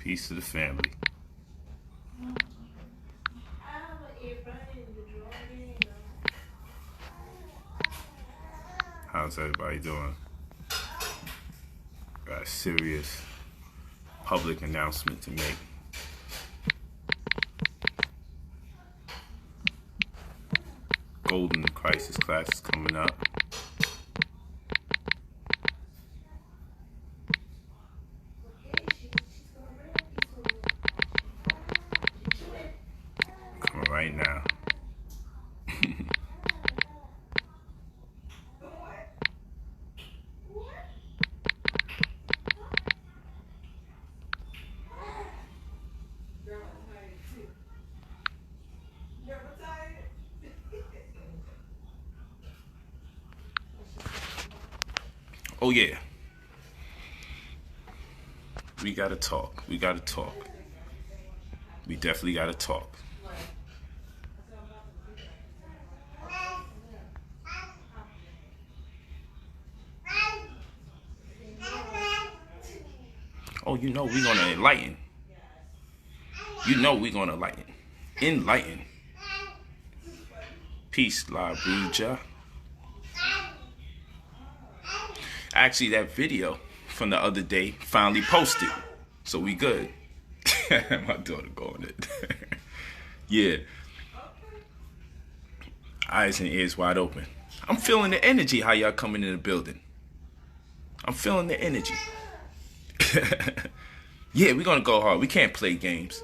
Peace to the family. How's everybody doing? Got a serious public announcement to make. Golden Crisis class is coming up. Coming right now. Oh yeah. We gotta talk. We gotta talk. We definitely gotta talk. Oh, you know we're gonna enlighten. You know we're gonna enlighten. Enlighten. Peace, La Bruja. Actually, that video from the other day finally posted, so we good. My daughter going it. Yeah. Eyes and ears wide open. I'm feeling the energy, how y'all coming in the building. I'm feeling the energy. Yeah, we're gonna go hard. We can't play games.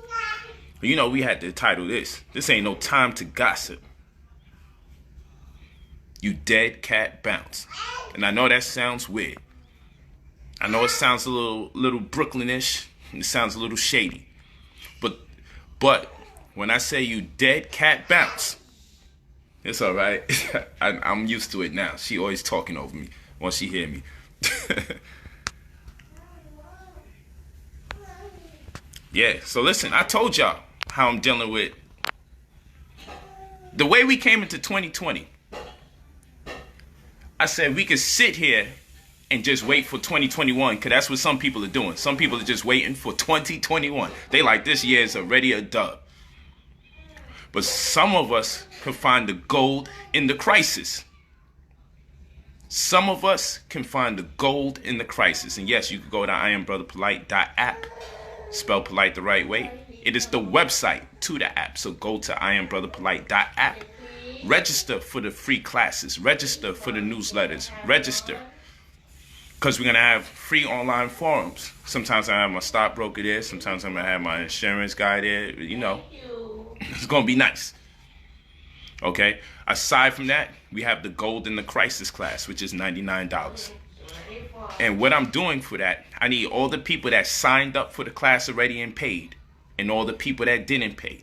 You know, we had to title this. This ain't no time to gossip. You dead cat bounce. And I know that sounds weird. I know it sounds a little Brooklynish. It sounds a little shady. But when I say you dead cat bounce, it's all right. I'm used to it now. She always talking over me once she hear me. Yeah, so listen, I told y'all how I'm dealing with the way we came into 2020. I said we could sit here and just wait for 2021, because that's what some people are doing. Some people are just waiting for 2021. They like, this year is already a dub. But some of us can find the gold in the crisis. Some of us can find the gold in the crisis. And yes, you can go to IamBrotherPolight.app. Spell Polight the right way. It is the website to the app. So go to IamBrotherPolight.app. Register for the free classes. Register for the newsletters. Register. Because we're going to have free online forums. Sometimes I have my stockbroker there. Sometimes I'm going to have my insurance guy there. You know, it's going to be nice. Okay? Aside from that, we have the Gold in the Crisis class, which is $99. And what I'm doing for that, I need all the people that signed up for the class already and paid, and all the people that didn't pay.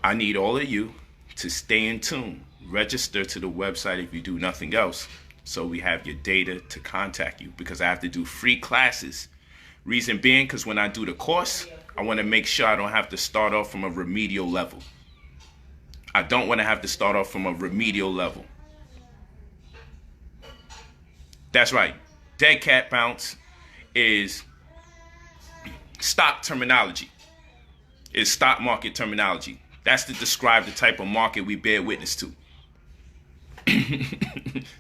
I need all of you to stay in tune. Register to the website if you do nothing else, so we have your data to contact you, because I have to do free classes. Reason being, because when I do the course, I want to make sure I don't have to start off from a remedial level. I don't want to have to start off from a remedial level. That's right. Dead cat bounce is stock terminology. It's stock market terminology. That's to describe the type of market we bear witness to.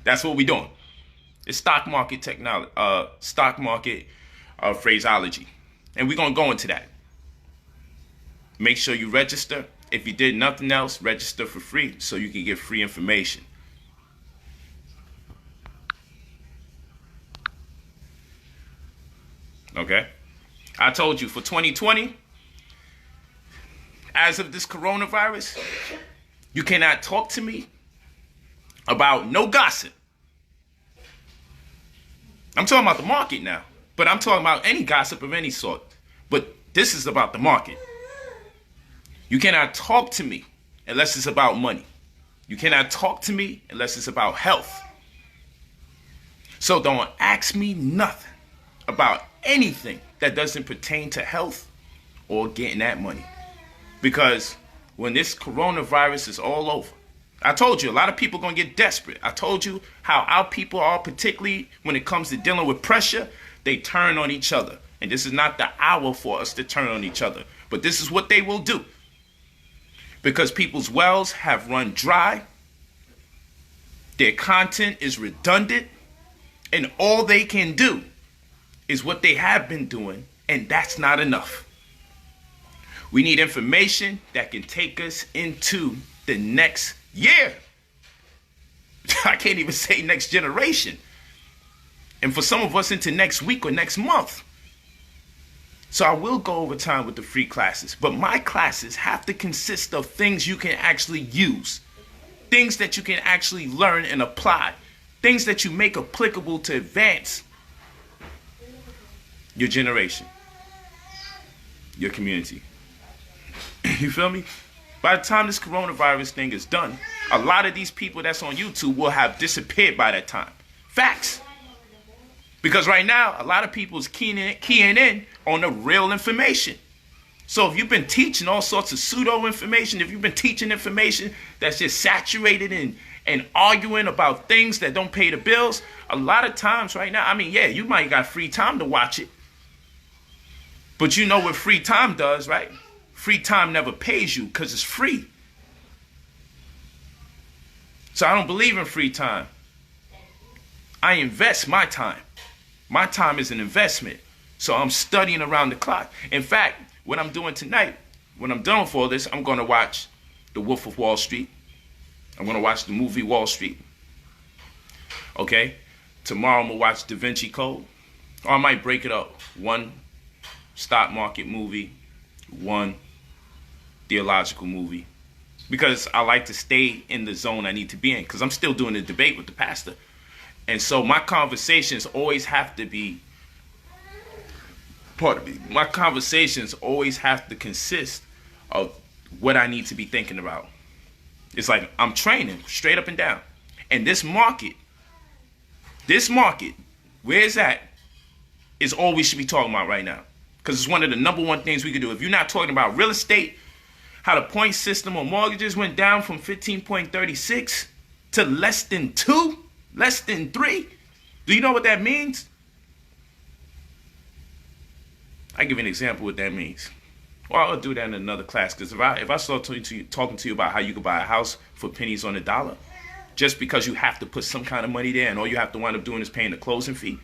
That's what we're doing. It's stock market technology, phraseology. And we're going to go into that. Make sure you register. If you did nothing else, register for free so you can get free information. Okay? I told you for 2020, as of this coronavirus, you cannot talk to me about no gossip. I'm talking about the market now, but I'm talking about any gossip of any sort. But this is about the market. You cannot talk to me unless it's about money. You cannot talk to me unless it's about health. So don't ask me nothing about anything that doesn't pertain to health or getting that money. Because when this coronavirus is all over, I told you, a lot of people are going to get desperate. I told you how our people are, particularly when it comes to dealing with pressure, they turn on each other. And this is not the hour for us to turn on each other. But this is what they will do. Because people's wells have run dry. Their content is redundant. And all they can do is what they have been doing. And that's not enough. We need information that can take us into the next year. I can't even say next generation. And for some of us into next week or next month. So I will go over time with the free classes. But my classes have to consist of things you can actually use. Things that you can actually learn and apply. Things that you make applicable to advance your generation. Your community. You feel me? By the time this coronavirus thing is done, a lot of these people that's on YouTube will have disappeared by that time. Facts. Because right now, a lot of people is keying in on the real information. So if you've been teaching all sorts of pseudo information, if you've been teaching information that's just saturated and arguing about things that don't pay the bills, a lot of times right now, I mean, yeah, you might got free time to watch it. But you know what free time does, right? Free time never pays you because it's free. So I don't believe in free time. I invest my time. My time is an investment. So I'm studying around the clock. In fact, what I'm doing tonight, when I'm done with all this, I'm going to watch The Wolf of Wall Street. I'm going to watch the movie Wall Street. Okay? Tomorrow I'm going to watch Da Vinci Code. Or I might break it up. One stock market movie, one theological movie. Because I like to stay in the zone I need to be in. Because I'm still doing the debate with the pastor. And so my conversations always have to be, my conversations always have to consist of what I need to be thinking about. It's like I'm training straight up and down. And this market, where it's at, is all we should be talking about right now. Because it's one of the number one things we can do. If you're not talking about real estate, how the point system on mortgages went down from 15.36 to less than 2, less than 3. Do you know what that means? I give you an example of what that means. Well, I'll do that in another class. Because if I start talking to you about how you can buy a house for pennies on the dollar, just because you have to put some kind of money there and all you have to wind up doing is paying the closing fee,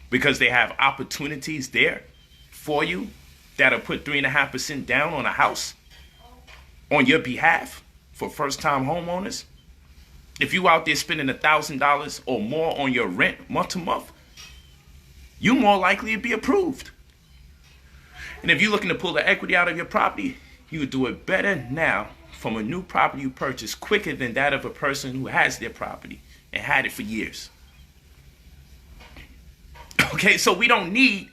because they have opportunities there for you that'll put 3.5% down on a house on your behalf for first-time homeowners. If you out there spending $1,000 or more on your rent month to month, you more likely to be approved. And if you're looking to pull the equity out of your property, you would do it better now from a new property you purchase quicker than that of a person who has their property and had it for years. Okay, so we don't need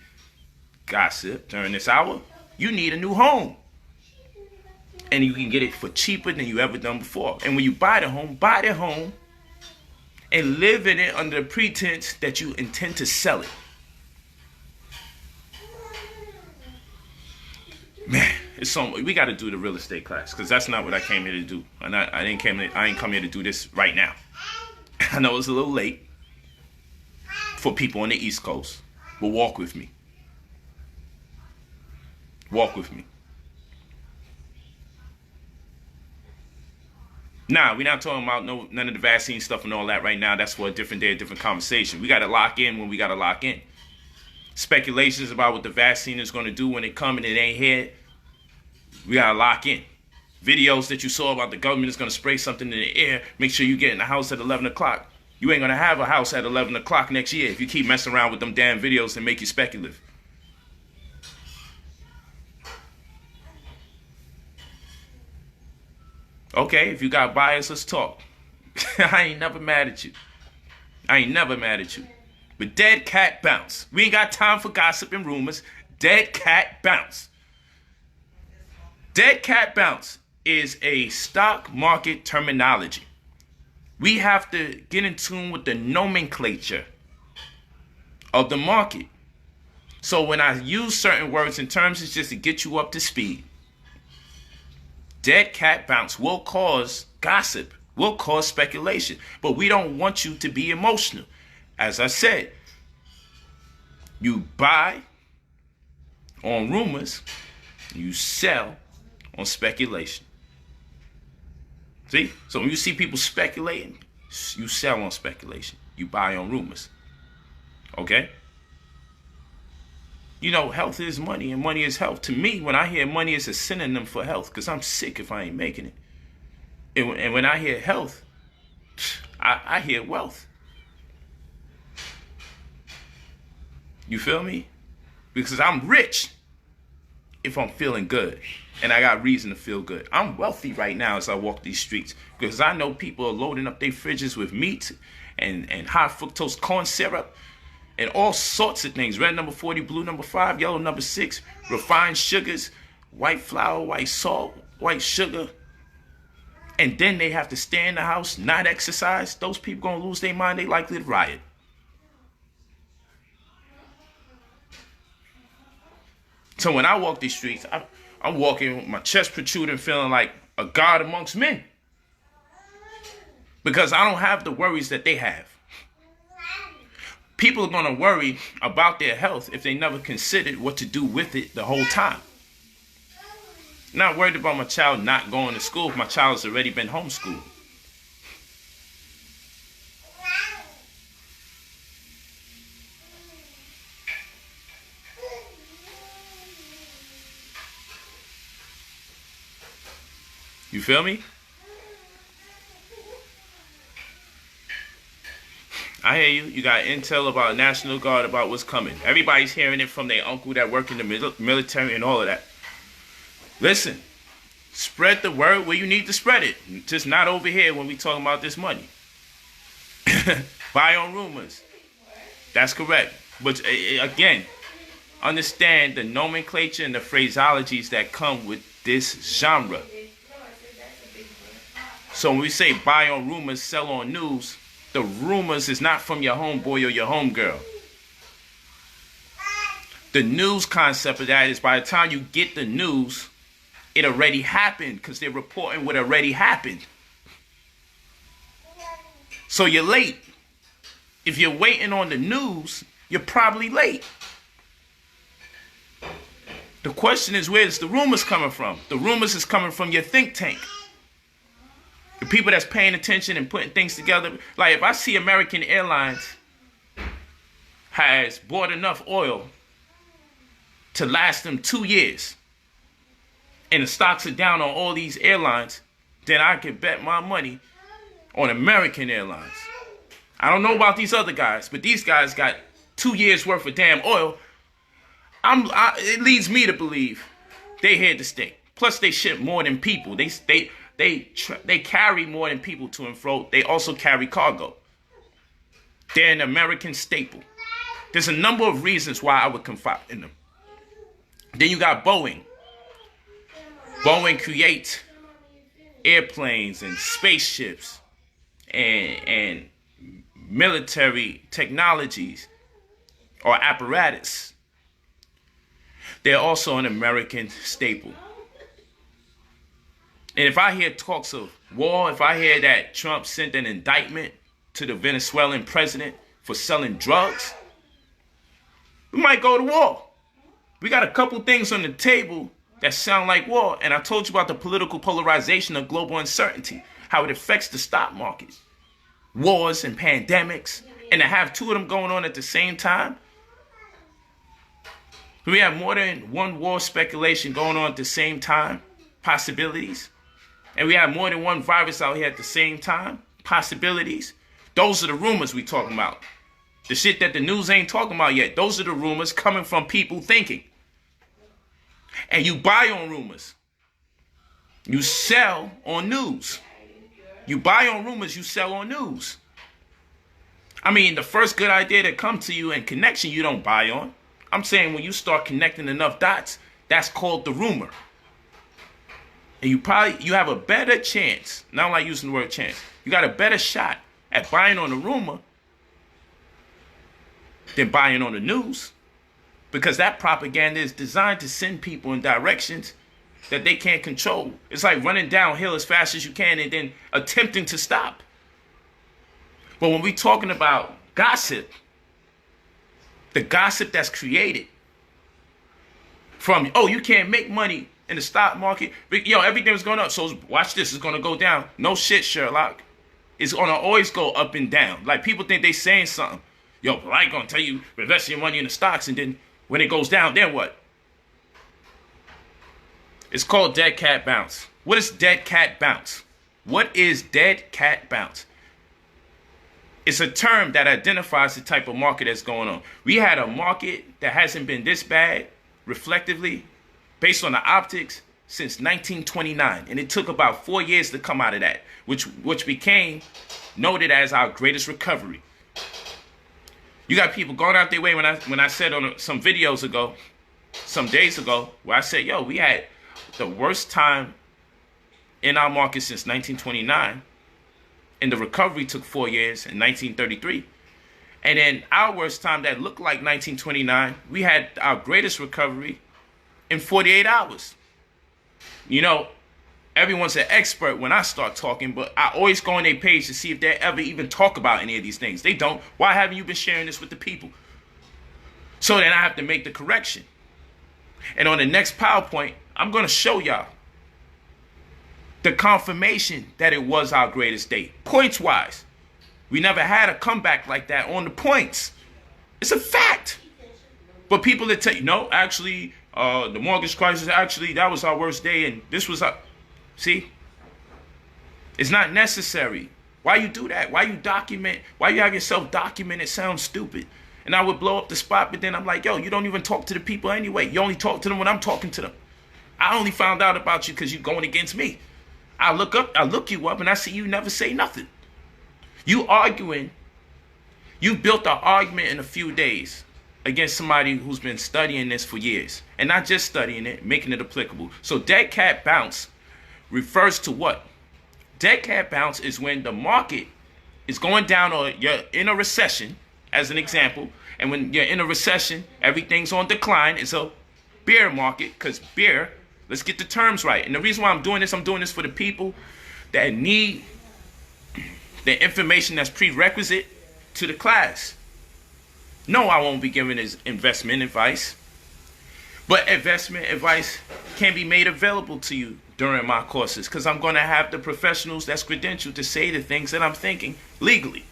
gossip during this hour. You need a new home. And you can get it for cheaper than you ever done before. And when you buy the home and live in it under the pretense that you intend to sell it. Man, it's so we got to do the real estate class, because that's not what I came here to do. And I ain't come here to do this right now. I know it's a little late for people on the East Coast, but walk with me. Walk with me. Nah, we're not talking about none of the vaccine stuff and all that right now. That's for a different day, a different conversation. We got to lock in when we got to lock in. Speculations about what the vaccine is going to do when it comes and it ain't here, we got to lock in. Videos that you saw about the government is going to spray something in the air, make sure you get in the house at 11 o'clock. You ain't going to have a house at 11 o'clock next year if you keep messing around with them damn videos that make you speculative. Okay, if you got bias, let's talk. I ain't never mad at you. But dead cat bounce. We ain't got time for gossip and rumors. Dead cat bounce. Dead cat bounce is a stock market terminology. We have to get in tune with the nomenclature of the market. So when I use certain words and terms, it's just to get you up to speed. Dead cat bounce will cause gossip, will cause speculation, but we don't want you to be emotional. As I said, you buy on rumors, you sell on speculation. See? So when you see people speculating, you sell on speculation. You buy on rumors. Okay? You know, health is money and money is health. To me, when I hear money, it's a synonym for health because I'm sick if I ain't making it. And when I hear health, I hear wealth. You feel me? Because I'm rich if I'm feeling good. And I got reason to feel good. I'm wealthy right now as I walk these streets because I know people are loading up their fridges with meat and high fructose corn syrup and all sorts of things. Red number 40, blue number 5, yellow number 6, refined sugars, white flour, white salt, white sugar. And then they have to stay in the house, not exercise. Those people gonna lose their mind. They likely to riot. So when I walk these streets, I'm walking with my chest protruding, feeling like a god amongst men. Because I don't have the worries that they have. People are going to worry about their health if they never considered what to do with it the whole time. Not worried about my child not going to school if my child has already been homeschooled. You feel me? I hear you. You got intel about National Guard, about what's coming. Everybody's hearing it from their uncle that work in the military and all of that. Listen, spread the word where you need to spread it. Just not over here when we talking about this money. Buy on rumors. That's correct. But again, understand the nomenclature and the phraseologies that come with this genre. So when we say buy on rumors, sell on news, the rumors is not from your homeboy or your homegirl. The news concept of that is by the time you get the news, it already happened because they're reporting what already happened. So you're late. If you're waiting on the news, you're probably late. The question is, where's the rumors coming from? The rumors is coming from your think tank. The people that's paying attention and putting things together. Like if I see American Airlines has bought enough oil to last them 2 years and the stocks are down on all these airlines, then I can bet my money on American Airlines. I don't know about these other guys, but these guys got 2 years worth of damn oil. It leads me to believe they here to stay. Plus they ship more than people. They carry more than people to and fro. They also carry cargo. They're an American staple. There's a number of reasons why I would confide in them. Then you got Boeing. Boeing creates airplanes and spaceships and military technologies or apparatus. They're also an American staple. And if I hear talks of war, if I hear that Trump sent an indictment to the Venezuelan president for selling drugs, we might go to war. We got a couple things on the table that sound like war. And I told you about the political polarization of global uncertainty, how it affects the stock market, wars and pandemics, and to have two of them going on at the same time. We have more than one war speculation going on at the same time, possibilities. And we have more than one virus out here at the same time, possibilities. Those are the rumors we talking about. The shit that the news ain't talking about yet. Those are the rumors coming from people thinking. And you buy on rumors. You sell on news. You buy on rumors, you sell on news. I mean, the first good idea that comes to you and connection you don't buy on. I'm saying when you start connecting enough dots, that's called the rumor. And you have a better chance, not like using the word chance, you got a better shot at buying on the rumor than buying on the news. Because that propaganda is designed to send people in directions that they can't control. It's like running downhill as fast as you can and then attempting to stop. But when we're talking about gossip, the gossip that's created From, oh, you can't make money in the stock market. Yo, everything was going up. So watch this. It's going to go down. No shit, Sherlock. It's going to always go up and down. Like, people think they saying something. Yo, Polight going to tell you invest your money in the stocks, and then when it goes down, then what? It's called dead cat bounce. What is dead cat bounce? What is dead cat bounce? It's a term that identifies the type of market that's going on. We had a market that hasn't been this bad, reflectively, based on the optics, since 1929. And it took about 4 years to come out of that, which became noted as our greatest recovery. You got people going out their way when I said on some videos ago, some days ago, where I said, yo, we had the worst time in our market since 1929. And the recovery took 4 years in 1933. And then our worst time that looked like 1929, we had our greatest recovery in 48 hours. You know, everyone's an expert when I start talking, but I always go on their page to see if they ever even talk about any of these things. They don't. Why haven't you been sharing this with the people? So then I have to make the correction. And on the next PowerPoint, I'm going to show y'all the confirmation that it was our greatest day. Points-wise, we never had a comeback like that on the points. It's a fact. But people that tell you, no, actually, the mortgage crisis, actually, that was our worst day, and this was our... See? It's not necessary. Why you do that? Why you document? Why you have yourself document? It sounds stupid. And I would blow up the spot, but then I'm like, yo, you don't even talk to the people anyway. You only talk to them when I'm talking to them. I only found out about you because you're going against me. I look you up, and I see you never say nothing. You arguing. You built an argument in a few days against somebody who's been studying this for years. And not just studying it, making it applicable. So dead cat bounce refers to what? Dead cat bounce is when the market is going down, or you're in a recession, as an example. And when you're in a recession, everything's on decline. It's a bear market, because bear... Let's get the terms right. And the reason why I'm doing this for the people that need the information that's prerequisite to the class. No, I won't be giving this investment advice. But investment advice can be made available to you during my courses, because I'm going to have the professionals that's credentialed to say the things that I'm thinking legally.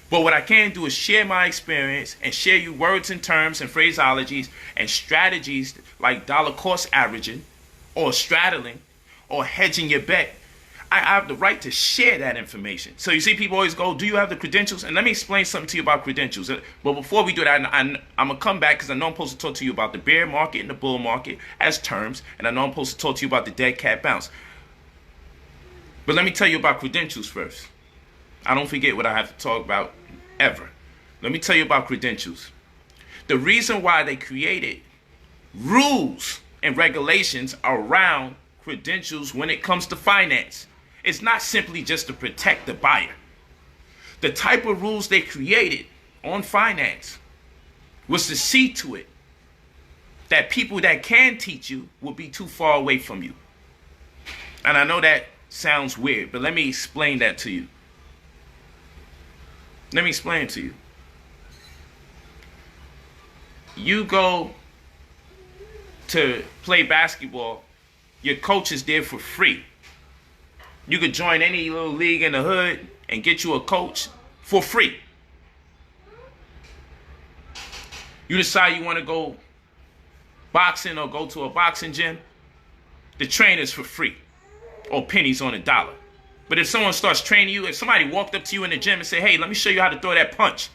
But what I can do is share my experience and share you words and terms and phraseologies and strategies like dollar cost averaging, or straddling, or hedging your bet. I have the right to share that information. So you see, people always go, do you have the credentials? And let me explain something to you about credentials. But before we do that, I'm going to come back, because I know I'm supposed to talk to you about the bear market and the bull market as terms. And I know I'm supposed to talk to you about the dead cat bounce. But let me tell you about credentials first. I don't forget what I have to talk about ever. Let me tell you about credentials. The reason why they created rules and regulations around credentials when it comes to finance, it's not simply just to protect the buyer. The type of rules they created on finance was to see to it that people that can teach you will be too far away from you. And I know that sounds weird, but let me explain that to you. Let me explain it to you. You go to play basketball, your coach is there for free. You could join any little league in the hood and get you a coach for free. You decide you want to go boxing or go to a boxing gym, the trainer's for free, or pennies on a dollar. But if someone starts training you, if somebody walked up to you in the gym and said, hey, let me show you how to throw that punch,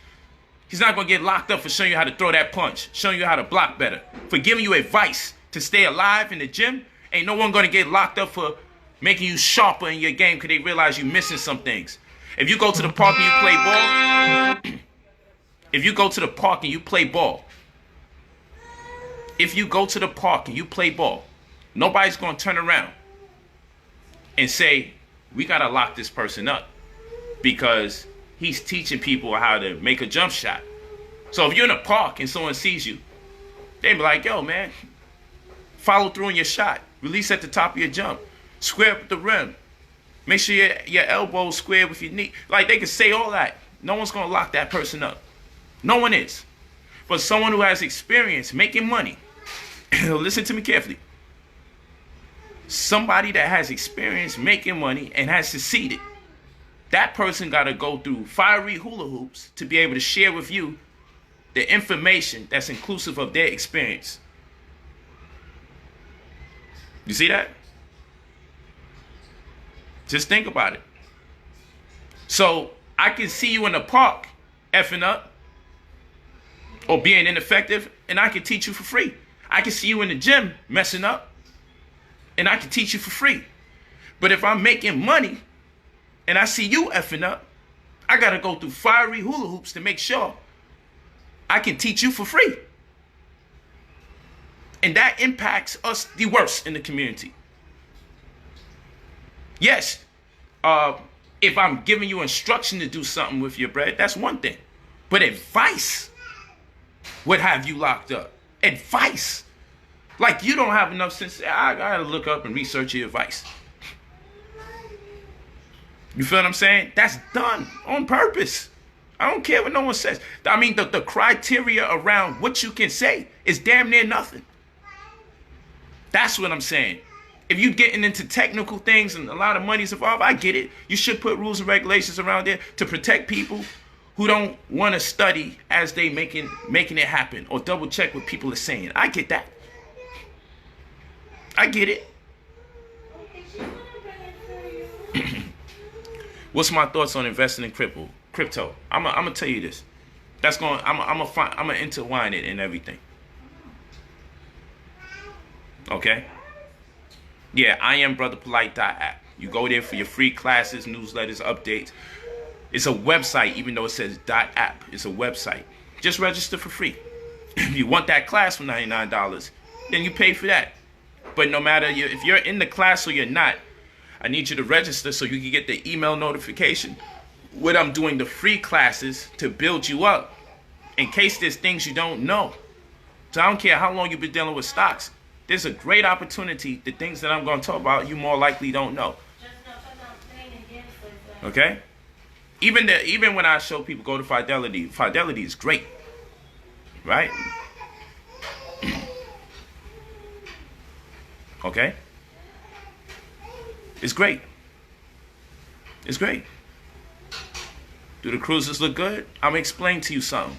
he's not going to get locked up for showing you how to throw that punch, showing you how to block better, for giving you advice to stay alive in the gym. Ain't no one going to get locked up for making you sharper in your game because they realize you're missing some things. If you go to the park and you play ball, if you go to the park and you play ball, if you go to the park and you play ball, nobody's going to turn around and say, we got to lock this person up because he's teaching people how to make a jump shot. So if you're in a park and someone sees you, they be like, yo, man, follow through on your shot. Release at the top of your jump. Square up the rim. Make sure your elbow's square with your knee. Like, they can say all that. No one's going to lock that person up. No one is. But someone who has experience making money Listen to me carefully. Somebody that has experience making money and has succeeded, that person got to go through fiery hula hoops to be able to share with you the information that's inclusive of their experience. You see that? Just think about it. So I can see you in the park effing up or being ineffective, and I can teach you for free. I can see you in the gym messing up, and I can teach you for free. But if I'm making money and I see you effing up, I got to go through fiery hula hoops to make sure I can teach you for free. And that impacts us the worst in the community. Yes, if I'm giving you instruction to do something with your bread, that's one thing. But advice would have you locked up. Advice. Like you don't have enough sense. I gotta look up and research your advice. You feel what I'm saying? That's done on purpose. I don't care what no one says. I mean, the criteria around what you can say is damn near nothing. That's what I'm saying. If you're getting into technical things and a lot of money's involved, I get it. You should put rules and regulations around there to protect people who don't want to study as they making it happen, or double check what people are saying. I get that. I get it. What's my thoughts on investing in crypto? I'm gonna tell you this. I'm gonna intertwine it in everything. Okay? Yeah, I am brotherpolight.app. You go there for your free classes, newsletters, updates. It's a website, even though it says .app. It's a website. Just register for free. If you want that class for $99, then you pay for that. But no matter if you're in the class or you're not, I need you to register so you can get the email notification when I'm doing the free classes to build you up in case there's things you don't know. So I don't care how long you've been dealing with stocks. There's a great opportunity. The things that I'm going to talk about, you more likely don't know. Okay? Even when I show people go to Fidelity, Fidelity is great. Right? Okay? It's great. It's great. Do the cruises look good? I'm going to explain to you something.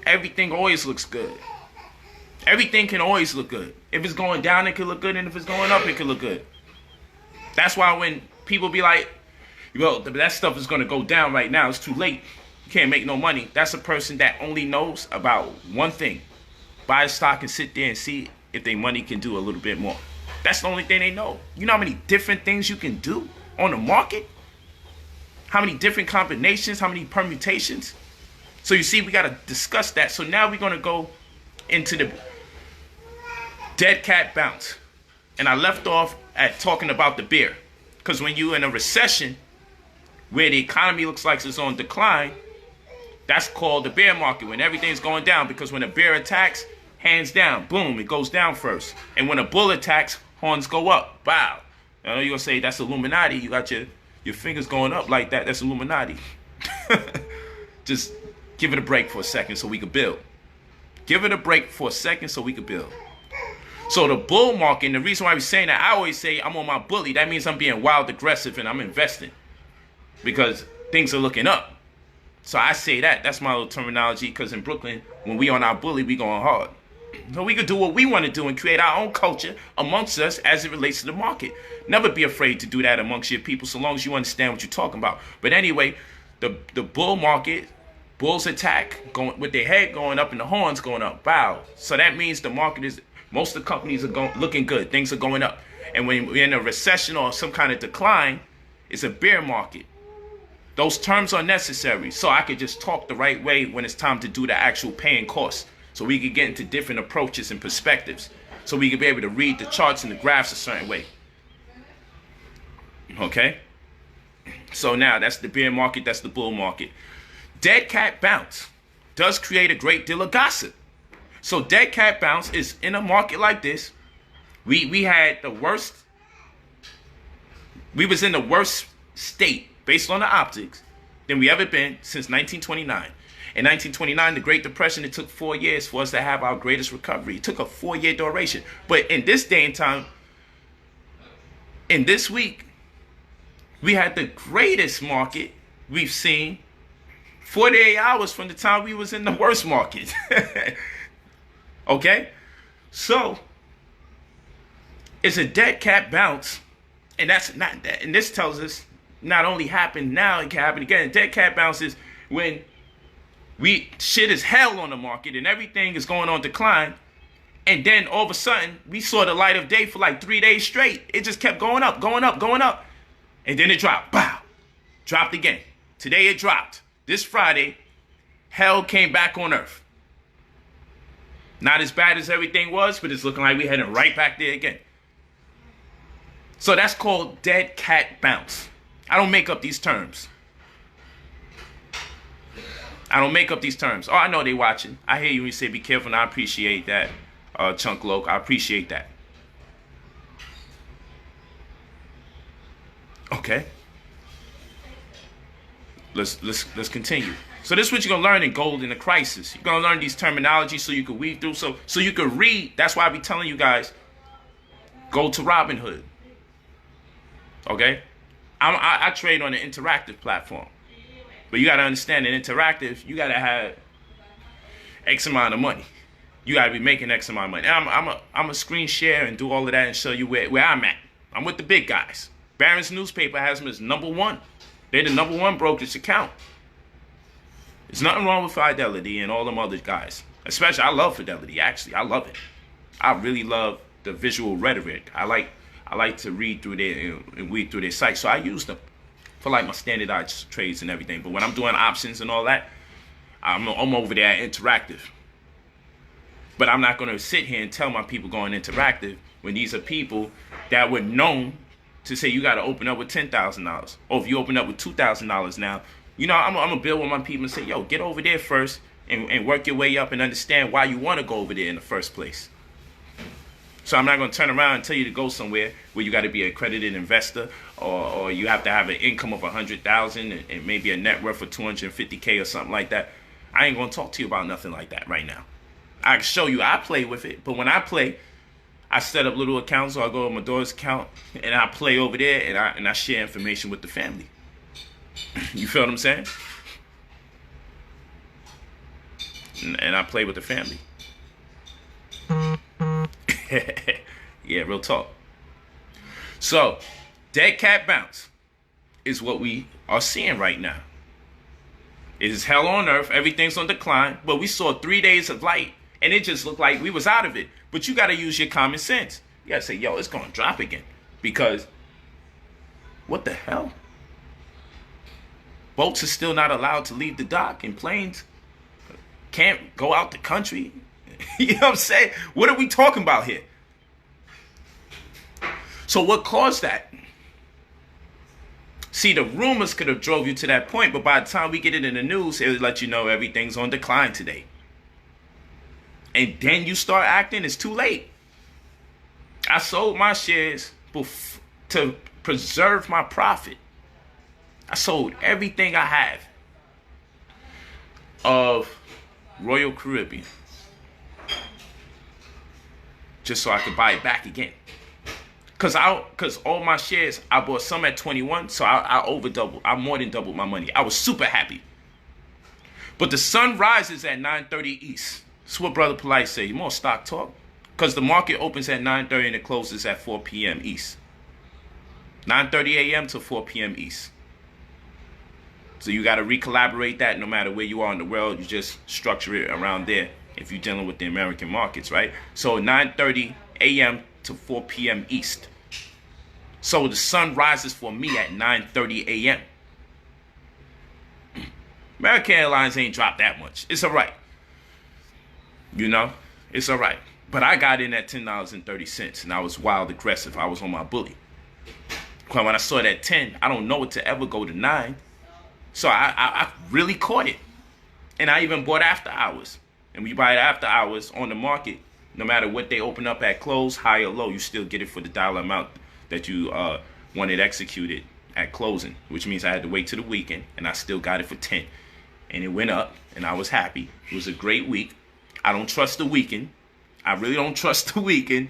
Everything always looks good. Everything can always look good. If it's going down, it can look good. And if it's going up, it can look good. That's why when people be like, well, that stuff is going to go down right now. It's too late. You can't make no money. That's a person that only knows about one thing. Buy a stock and sit there and see if their money can do a little bit more. That's the only thing they know. You know how many different things you can do on the market? How many different combinations? How many permutations? So you see, we got to discuss that. So now we're going to go into the dead cat bounce. And I left off at talking about the bear. Because when you're in a recession where the economy looks like it's on decline, that's called the bear market, when everything's going down. Because when a bear attacks, hands down, boom, it goes down first. And when a bull attacks, horns go up. Wow. I know you're going to say that's Illuminati. You got your fingers going up like that. That's Illuminati. Just give it a break for a second so we can build. Give it a break for a second so we can build. So the bull market, and the reason why I'm saying that, I always say I'm on my bully. That means I'm being wild aggressive and I'm investing because things are looking up. So I say that. That's my little terminology, because in Brooklyn, when we on our bully, we going hard. So we could do what we want to do and create our own culture amongst us as it relates to the market. Never be afraid to do that amongst your people so long as you understand what you're talking about. But anyway, the bull market, bulls attack, going with their head going up and the horns going up. Wow. So that means the market is, most of the companies are looking good. Things are going up. And when we're in a recession or some kind of decline, it's a bear market. Those terms are necessary. So I could just talk the right way when it's time to do the actual paying costs. So we could get into different approaches and perspectives. So we could be able to read the charts and the graphs a certain way. Okay? So now that's the bear market, that's the bull market. Dead cat bounce does create a great deal of gossip. So dead cat bounce is in a market like this. We had the worst. We was in the worst state based on the optics than we ever been since 1929. In 1929, the Great Depression, it took 4 years for us to have our greatest recovery. It took a 4-year duration. But in this day and time, in this week, we had the greatest market we've seen 48 hours from the time we was in the worst market. Okay? So, it's a dead cat bounce. And that's not that. And this tells us not only happened now, it can happen again. Dead cat bounce is when shit is hell on the market and everything is going on decline. And then all of a sudden, we saw the light of day for like 3 days straight. It just kept going up, going up, going up. And then it dropped. Bow. Dropped again. Today it dropped. This Friday, hell came back on earth. Not as bad as everything was, but it's looking like we're heading right back there again. So that's called dead cat bounce. I don't make up these terms. I don't make up these terms. Oh, I know they watching. I hear you when you say be careful, and I appreciate that, Chunk Loke. I appreciate that. Okay. Let's continue. So this is what you're gonna learn in Gold in the Crisis. You're gonna learn these terminologies so you can weave through, so you can read. That's why I be telling you guys, go to Robinhood. Okay? I trade on an interactive platform. But you gotta understand, in interactive, you gotta have X amount of money. You gotta be making X amount of money. And I'm a screen share and do all of that and show you where I'm at. I'm with the big guys. Barron's newspaper has them as #1. They're the #1 brokerage account. There's nothing wrong with Fidelity and all them other guys. Especially, I love Fidelity, actually. I love it. I really love the visual rhetoric. I like to read through and weed through their site. So I use them for like my standardized trades and everything. But when I'm doing options and all that, I'm over there at interactive. But I'm not going to sit here and tell my people going interactive when these are people that were known to say you got to open up with $10,000. Or if you open up with $2,000 now, you know, I'm going to build with my people and say, yo, get over there first and work your way up and understand why you want to go over there in the first place. So I'm not going to turn around and tell you to go somewhere where you got to be an accredited investor or you have to have an income of $100,000 and maybe a net worth of $250K or something like that. I ain't going to talk to you about nothing like that right now. I can show you I play with it, but when I play, I set up little accounts, or I go to my daughter's account and I play over there and I share information with the family. You feel what I'm saying? And I play with the family. Yeah, real talk. So, dead cat bounce is what we are seeing right now. It is hell on earth. Everything's on decline. But we saw 3 days of light, and it just looked like we was out of it. But you got to use your common sense. You got to say, yo, it's going to drop again. Because, what the hell? Boats are still not allowed to leave the dock, and planes can't go out the country. You know what I'm saying? What are we talking about here? So what caused that? See, the rumors could have drove you to that point, but by the time we get it in the news, it would let you know everything's on decline today. And then you start acting, it's too late. I sold my shares to preserve my profit. I sold everything I have of Royal Caribbean just so I could buy it back again. Cause all my shares, I bought some at 21, so I more than doubled my money. I was super happy. But the sun rises at 9:30 East. That's what Brother Polight say. More stock talk. Cause the market opens at 9:30 and it closes at 4 p.m. East. 9:30 a.m. to 4 p.m. East. So you got to recollaborate that no matter where you are in the world. You just structure it around there if you're dealing with the American markets, right? So 9:30 a.m. to 4 p.m. East. So the sun rises for me at 9:30 a.m. American Airlines ain't dropped that much. It's all right. You know, it's all right. But I got in at $10.30 and I was wild aggressive. I was on my bully. When I saw that 10, I don't know it to ever go to 9. So I really caught it. And I even bought after hours. And when you buy it after hours on the market, no matter what they open up at close, high or low, you still get it for the dollar amount that you wanted executed at closing, which means I had to wait till the weekend, and I still got it for 10. and it went up, and I was happy. It was a great week. I don't trust the weekend. I really don't trust the weekend.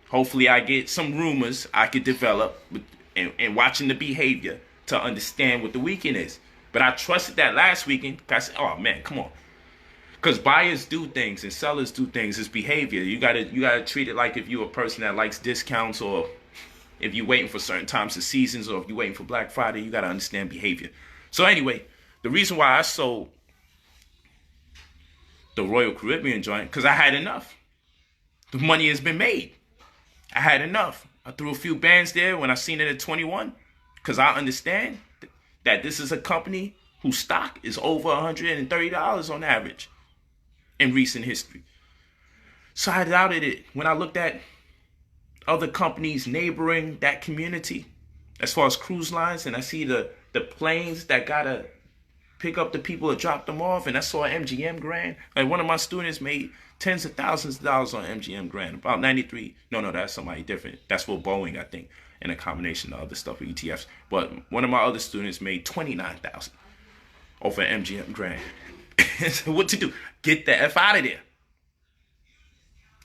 Hopefully I get some rumors I could develop and watching the behavior to understand what the weekend is. But I trusted that last weekend. I said, oh man, come on. Because buyers do things and sellers do things. It's behavior. You gotta treat it like if you're a person that likes discounts, or if you're waiting for certain times of seasons, or if you're waiting for Black Friday, you gotta understand behavior. So anyway, the reason why I sold the Royal Caribbean joint, because I had enough. The money has been made. I had enough. I threw a few bands there when I seen it at 21, because I understand that this is a company whose stock is over $130 on average in recent history. So I doubted it when I looked at other companies neighboring that community as far as cruise lines, and I see the planes that gotta pick up the people that dropped them off, and I saw MGM Grand. Like, one of my students made tens of thousands of dollars on MGM Grand, about 93. No, that's somebody different. That's for Boeing, I think, and a combination of other stuff with ETFs. But one of my other students made 29,000 off of MGM Grand. So what to do? Get the F out of there.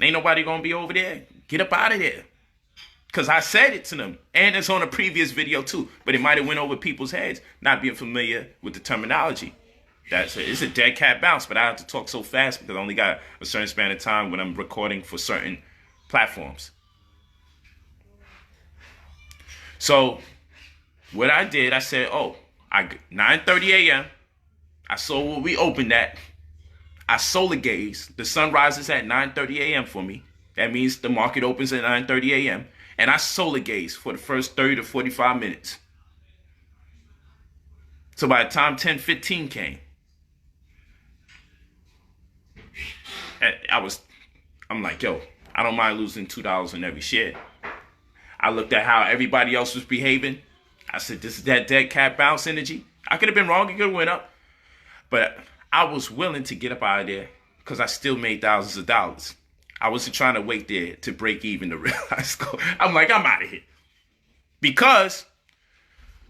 Ain't nobody gonna be over there. Get up out of there. Because I said it to them. And it's on a previous video too. But it might have went over people's heads, not being familiar with the terminology. It's a dead cat bounce, but I have to talk so fast because I only got a certain span of time when I'm recording for certain platforms. So what I did, I said, 9:30 a.m. I saw where we opened at. I solar gaze. The sun rises at 9:30 a.m. for me. That means the market opens at 9:30 a.m. And I solar gaze for the first 30 to 45 minutes. So by the time 10:15 came, I'm like, I don't mind losing $2 on every share. I looked at how everybody else was behaving. I said, this is that dead cat bounce energy. I could have been wrong. It could have went up. But I was willing to get up out of there because I still made thousands of dollars. I wasn't trying to wait there to break even to realize. I'm like, I'm out of here. Because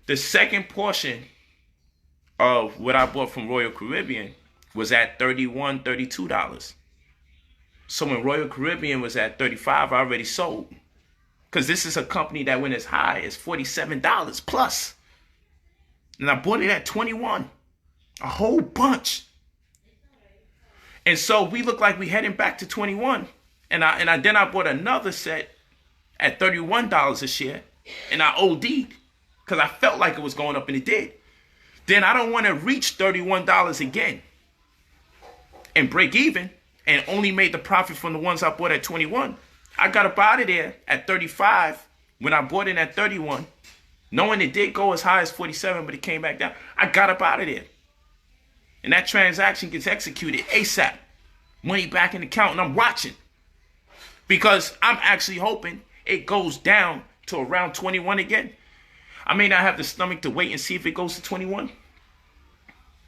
the second portion of what I bought from Royal Caribbean was at $31, $32. So when Royal Caribbean was at $35, I already sold. Because this is a company that went as high as $47 plus. And I bought it at 21. A whole bunch. And so we look like we heading back to 21. And then I bought another set at $31 a share. And I OD'd because I felt like it was going up, and it did. Then I don't want to reach $31 again and break even and only made the profit from the ones I bought at 21. I got up out of there at 35 when I bought it at 31, knowing it did go as high as 47, but it came back down. I got up out of there. And that transaction gets executed ASAP. Money back in the account, and I'm watching. Because I'm actually hoping it goes down to around 21 again. I may not have the stomach to wait and see if it goes to 21.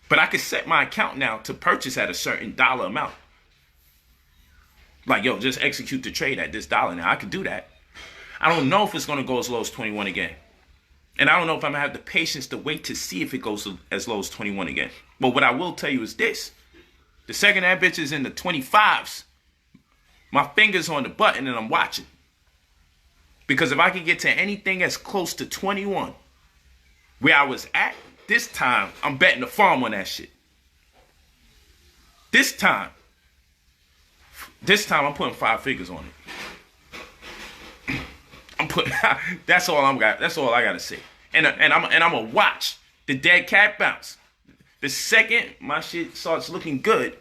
But I could set my account now to purchase at a certain dollar amount. Like, just execute the trade at this dollar now. I could do that. I don't know if it's going to go as low as 21 again. And I don't know if I'm going to have the patience to wait to see if it goes as low as 21 again. But what I will tell you is this. The second that bitch is in the 25s, my finger's on the button and I'm watching. Because if I can get to anything as close to 21, where I was at, this time, I'm betting the farm on that shit. This time, I'm putting 5 figures on it. That's all I got to say. And I'm gonna watch the dead cat bounce. The second my shit starts looking good,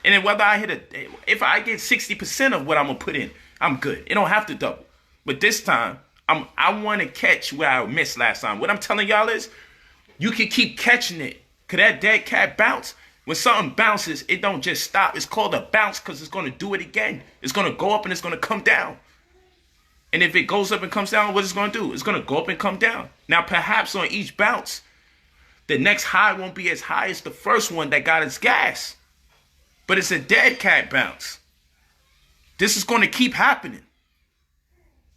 and then whether I if I get 60% of what I'm gonna put in, I'm good. It don't have to double. But this time, I want to catch where I missed last time. What I'm telling y'all is, you can keep catching it. Cause that dead cat bounce, when something bounces, it don't just stop. It's called a bounce because it's gonna do it again. It's gonna go up and it's gonna come down. And if it goes up and comes down, what it's going to do? It's going to go up and come down. Now, perhaps on each bounce, the next high won't be as high as the first one that got its gas. But it's a dead cat bounce. This is going to keep happening.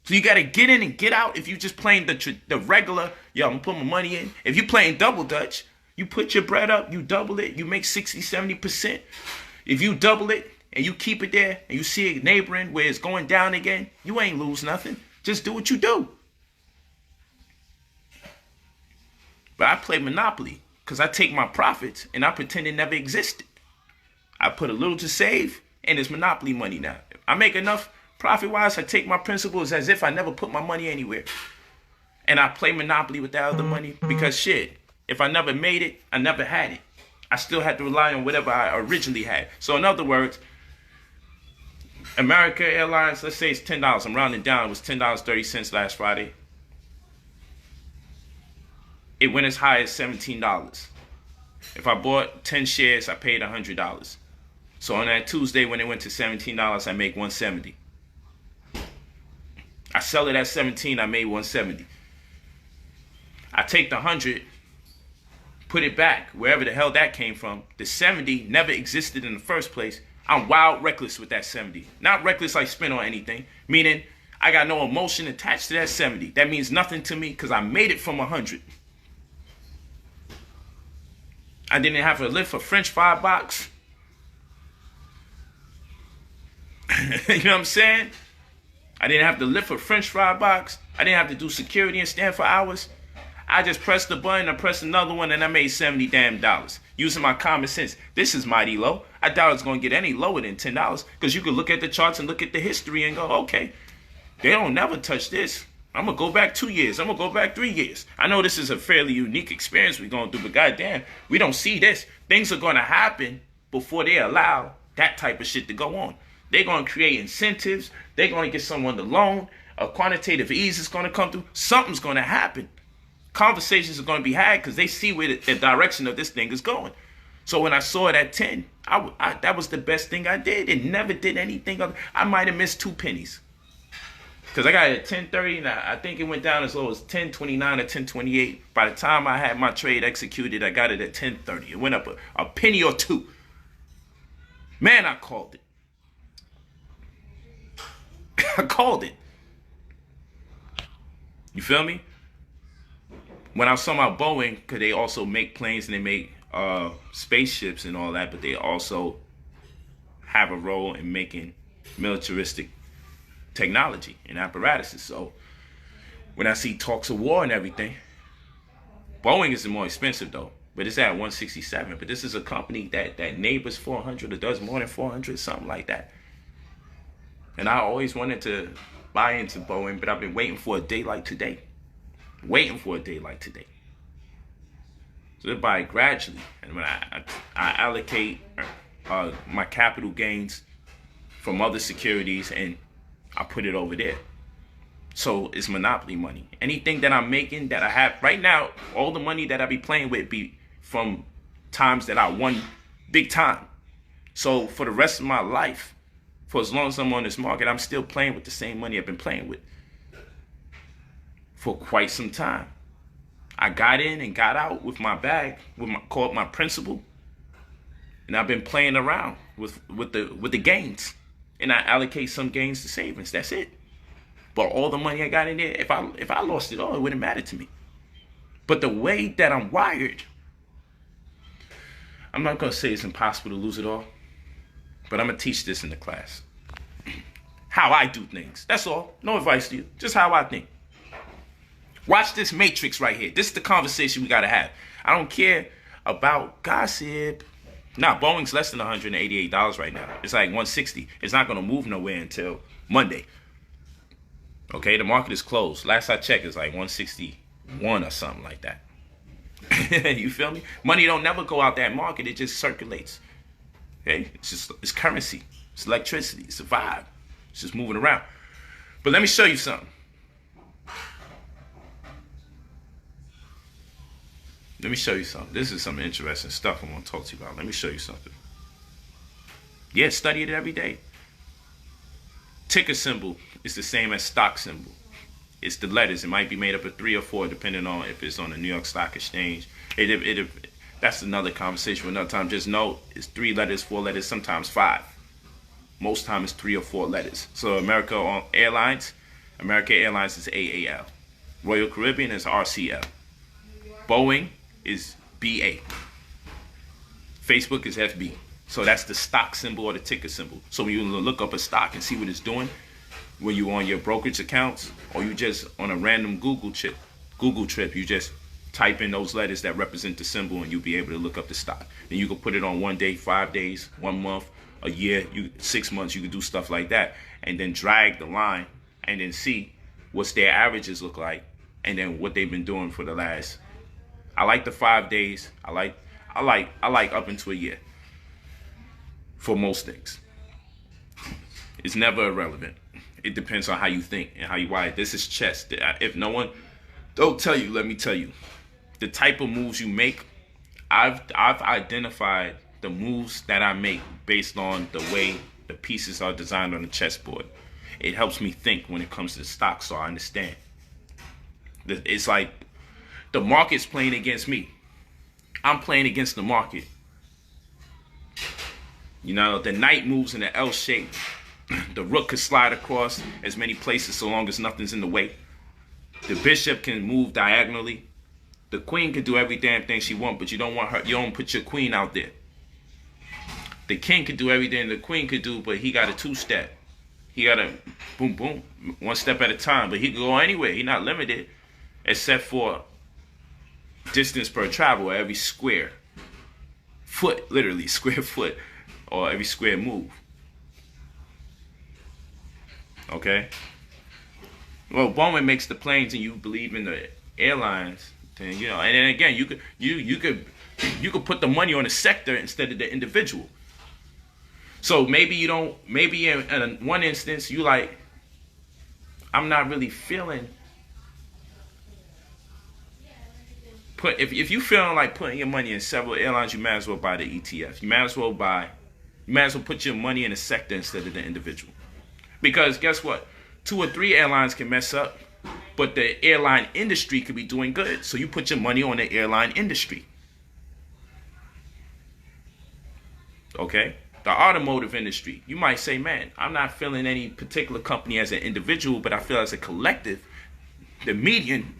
So you got to get in and get out. If you're just playing the regular, I'm going to put my money in. If you're playing double dutch, You put your bread up, you double it, you make 60, 70%. If you double it and you keep it there and you see it neighboring where it's going down again, you ain't lose nothing. Just do what you do. But I play Monopoly because I take my profits and I pretend it never existed. I put a little to save and it's Monopoly money now. If I make enough profit-wise, I take my principles as if I never put my money anywhere. And I play Monopoly with that other money because shit, if I never made it, I never had it. I still had to rely on whatever I originally had. So in other words, America Airlines, let's say it's $10. I'm rounding down. It was $10.30 last Friday. It went as high as $17. If I bought 10 shares, I paid $100. So on that Tuesday when it went to $17, I make $170. I sell it at 17, I made $170. I take the 100, put it back wherever the hell that came from. The 70 never existed in the first place. I'm wild reckless with that 70. Not reckless like spend on anything, meaning I got no emotion attached to that 70. That means nothing to me because I made it from 100. I didn't have to live for French fry box. You know what I'm saying? I didn't have to lift a French fry box. I didn't have to do security and stand for hours. I just pressed the button, I pressed another one, and I made $70 damn. Using my common sense. This is mighty low. I doubt it's going to get any lower than $10 because you could look at the charts and look at the history and go, okay, they don't never touch this. I'm going to go back 2 years. I'm going to go back 3 years. I know this is a fairly unique experience we're going through, but goddamn, we don't see this. Things are going to happen before they allow that type of shit to go on. They're going to create incentives. They're going to get someone to loan. A quantitative ease is going to come through. Something's going to happen. Conversations are going to be had because they see where the direction of this thing is going. So when I saw it at 10, that was the best thing I did. It never did anything other. I might have missed 2 pennies. Because I got it at 10.30 and I think it went down as low as 10.29 or 10.28. By the time I had my trade executed, I got it at 10.30. It went up a penny or 2. Man, I called it. I called it. You feel me? When I was talking about Boeing, because they also make planes and they make spaceships and all that, but they also have a role in making militaristic technology and apparatuses. So when I see talks of war and everything, Boeing is the more expensive though, but it's at 167. But this is a company that neighbors 400 or does more than 400, something like that. And I always wanted to buy into Boeing, but I've been waiting for a day like today. Waiting for a day like today. So they buy it gradually. And when I allocate my capital gains from other securities and I put it over there. So it's monopoly money. Anything that I'm making that I have right now, all the money that I be playing with be from times that I won big time. So for the rest of my life, for as long as I'm on this market, I'm still playing with the same money I've been playing with for quite some time. I got in and got out with my bag, called my principal, and I've been playing around with the gains. And I allocate some gains to savings. That's it. But all the money I got in there, if I lost it all, it wouldn't matter to me. But the way that I'm wired, I'm not gonna say it's impossible to lose it all, but I'm gonna teach this in the class. How I do things. That's all. No advice to you. Just how I think. Watch this matrix right here. This is the conversation we gotta have. I don't care about gossip. Nah, Boeing's less than $188 right now. It's like $160. It's not gonna move nowhere until Monday. Okay, the market is closed. Last I checked, it's like 161 or something like that. You feel me? Money don't never go out that market. It just circulates. Okay, it's currency. It's electricity. It's a vibe. It's just moving around. But let me show you something. Let me show you something. This is some interesting stuff I want to talk to you about. Let me show you something. Yeah, study it every day. Ticker symbol is the same as stock symbol. It's the letters. It might be made up of 3 or 4 depending on if it's on the New York Stock Exchange. That's another conversation for another time. Just know it's 3 letters, 4 letters, sometimes 5. Most time it's 3 or 4 letters. So America Airlines is AAL. Royal Caribbean is RCL. Boeing is BA. Facebook is FB. So that's the stock symbol or the ticker symbol. So when you look up a stock and see what it's doing, when you on your brokerage accounts or you just on a random Google trip, you just type in those letters that represent the symbol and you'll be able to look up the stock. Then you can put it on 1 day, 5 days, 1 month, a year, 6 months. You can do stuff like that and then drag the line and then see what's their averages look like and then what they've been doing for the last. I like the 5 days. I like up into a year for most things. It's never irrelevant. It depends on how you think and how you wire. This is chess. If no one don't tell you, let me tell you. The type of moves you make, I've identified the moves that I make based on the way the pieces are designed on the chessboard. It helps me think when it comes to stocks, so I understand. It's like the market's playing against me. I'm playing against the market. You know, the knight moves in an L shape. The rook could slide across as many places so long as nothing's in the way. The bishop can move diagonally. The queen can do every damn thing she wants, but you don't want her. You don't put your queen out there. The king could do everything the queen could do, but he got a 2-step. He got a boom, boom, 1 step at a time. But he can go anywhere. He's not limited, except for distance per travel, every square foot, literally square foot, or every square move. Okay. Well, Bowman makes the planes, and you believe in the airlines, then and then again, you could put the money on a sector instead of the individual. So maybe you don't. Maybe in one instance, you like, I'm not really feeling. If you feeling like putting your money in several airlines, you might as well buy the ETF. You might as well put your money in a sector instead of the individual. Because guess what? 2 or 3 airlines can mess up, but the airline industry could be doing good. So you put your money on the airline industry. Okay? The automotive industry. You might say, man, I'm not feeling any particular company as an individual, but I feel as a collective, the median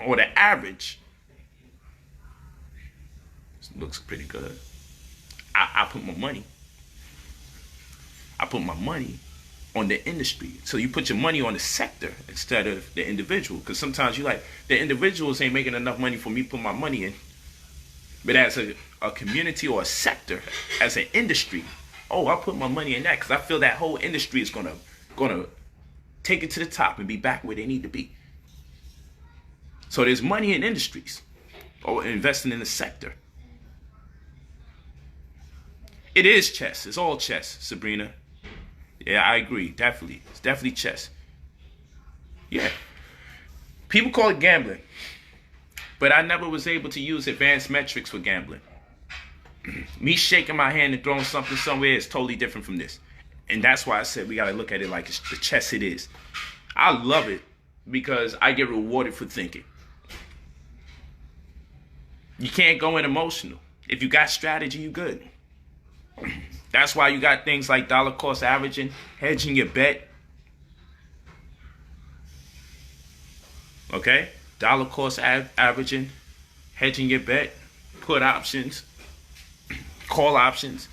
or the average looks pretty good. I put my money on the industry. So you put your money on the sector instead of the individual. Because sometimes you like, the individuals ain't making enough money for me to put my money in. But as a community or a sector, as an industry, I put my money in that because I feel that whole industry is gonna take it to the top and be back where they need to be. So there's money in industries or investing in the sector. It is chess. It's all chess, Sabrina. Yeah, I agree. Definitely. It's definitely chess. Yeah. People call it gambling. But I never was able to use advanced metrics for gambling. Me shaking my hand and throwing something somewhere is totally different from this. And that's why I said we got to look at it like it's the chess it is. I love it because I get rewarded for thinking. You can't go in emotional. If you got strategy, you good. That's why you got things like dollar cost averaging, hedging your bet. Okay? Dollar cost averaging, hedging your bet, put options, call options.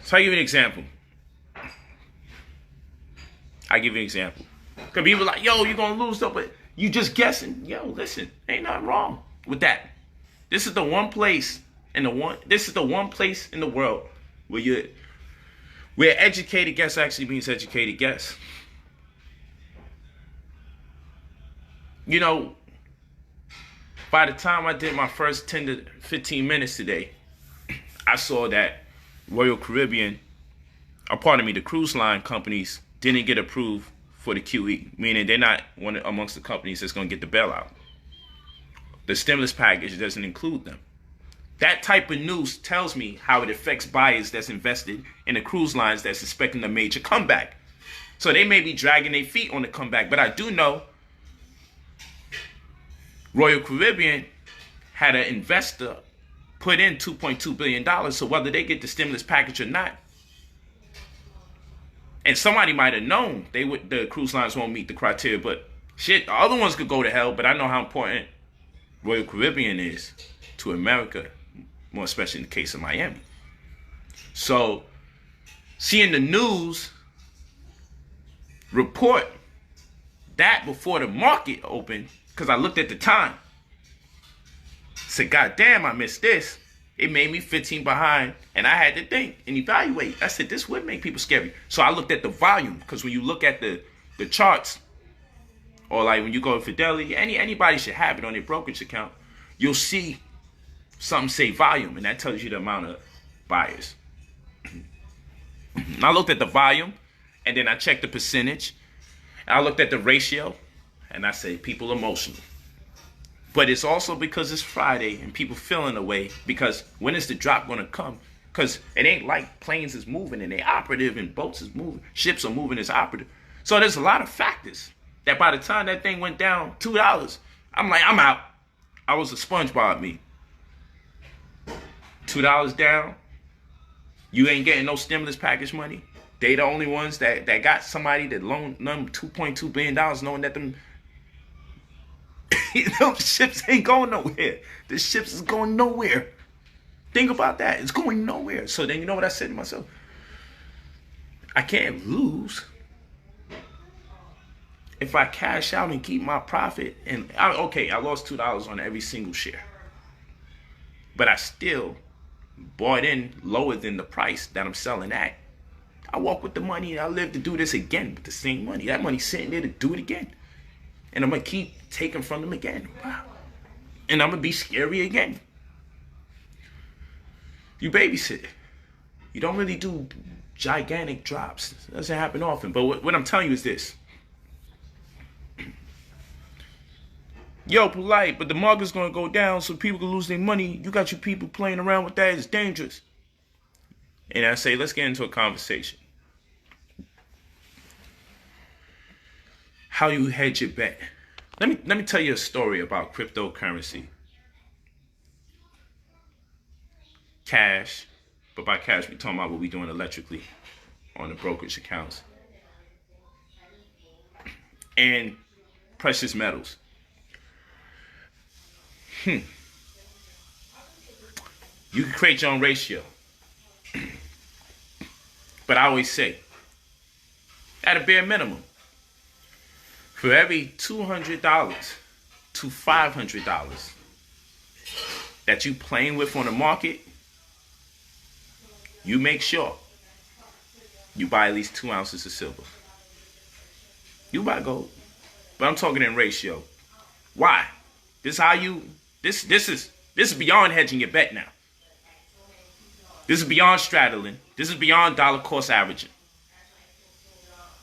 So I'll give you an example. Because people are like, yo, you're going to lose stuff, but you just guessing. Yo, listen, ain't nothing wrong with that. This is the one place in the world where educated guess actually means educated guess. You know, by the time I did my first 10 to 15 minutes today, I saw that Royal Caribbean, the cruise line companies didn't get approved for the QE, meaning they're not one amongst the companies that's going to get the bailout. The stimulus package doesn't include them. That type of news tells me how it affects buyers that's invested in the cruise lines that's expecting a major comeback. So they may be dragging their feet on the comeback, but I do know Royal Caribbean had an investor put in $2.2 billion, so whether they get the stimulus package or not, and somebody might have known the cruise lines won't meet the criteria, but Shit, the other ones could go to hell, but I know how important Royal Caribbean is to America, more especially in the case of Miami. So, seeing the news report that before the market opened, because I looked at the time, said, God damn, I missed this. It made me 15 behind, and I had to think and evaluate. I said, this would make people scary. So I looked at the volume, because when you look at the charts, or like when you go to Fidelity, anybody should have it on their brokerage account, you'll see something say volume, and that tells you the amount of buyers. I looked at the volume, and then I checked the percentage. I looked at the ratio, and I said, people emotional. But it's also because it's Friday and people feeling away, because when is the drop going to come? Because it ain't like planes is moving and they operative and boats is moving. Ships are moving as operative. So there's a lot of factors that by the time that thing went down $2, I'm like, I'm out. I was a SpongeBob me. $2 down. You ain't getting no stimulus package money. They the only ones that got somebody that loaned them $2.2 billion knowing that them ships ain't going nowhere. The ships is going nowhere. Think about that. It's going nowhere. So then you know what I said to myself? I can't lose if I cash out and keep my profit. And I lost $2 on every single share. But I still bought in lower than the price that I'm selling at. I walk with the money and I live to do this again with the same money. That money's sitting there to do it again. And I'm going to keep taking from them again. Wow. And I'm going to be scary again. You babysit. You don't really do gigantic drops. It doesn't happen often. But what I'm telling you is this. Yo, Polight, but the market's going to go down so people can lose their money. You got your people playing around with that. It's dangerous. And I say, let's get into a conversation. How you hedge your bet. Let me tell you a story about cryptocurrency. Cash, but by cash we're talking about what we're doing electrically on the brokerage accounts. And precious metals. You can create your own ratio. But I always say, at a bare minimum, for every $200 to $500 that you playing with on the market, you make sure you buy at least 2 ounces of silver. You buy gold, but I'm talking in ratio. Why? This is beyond hedging your bet now. This is beyond straddling. This is beyond dollar cost averaging.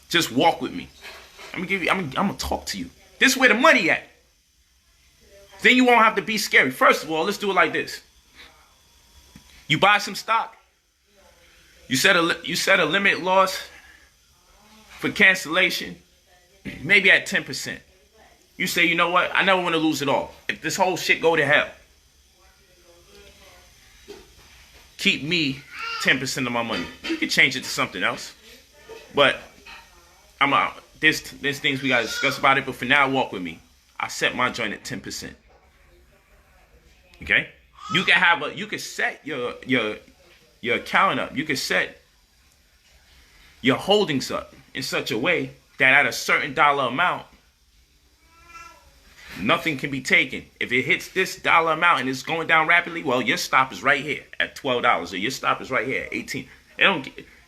Just walk with me. I'm gonna talk to you. This is where the money at. Then you won't have to be scary. First of all, let's do it like this. You buy some stock. You set a limit loss for cancellation, maybe at 10%. You say, you know what? I never want to lose it all. If this whole shit go to hell, keep me 10% of my money. You can change it to something else. But I'm out. There's things we gotta discuss about it, but for now, walk with me. I set my joint at 10%. Okay? You can set your account up. You can set your holdings up in such a way that at a certain dollar amount, nothing can be taken. If it hits this dollar amount and it's going down rapidly, well, your stop is right here at $12, or your stop is right here at $18.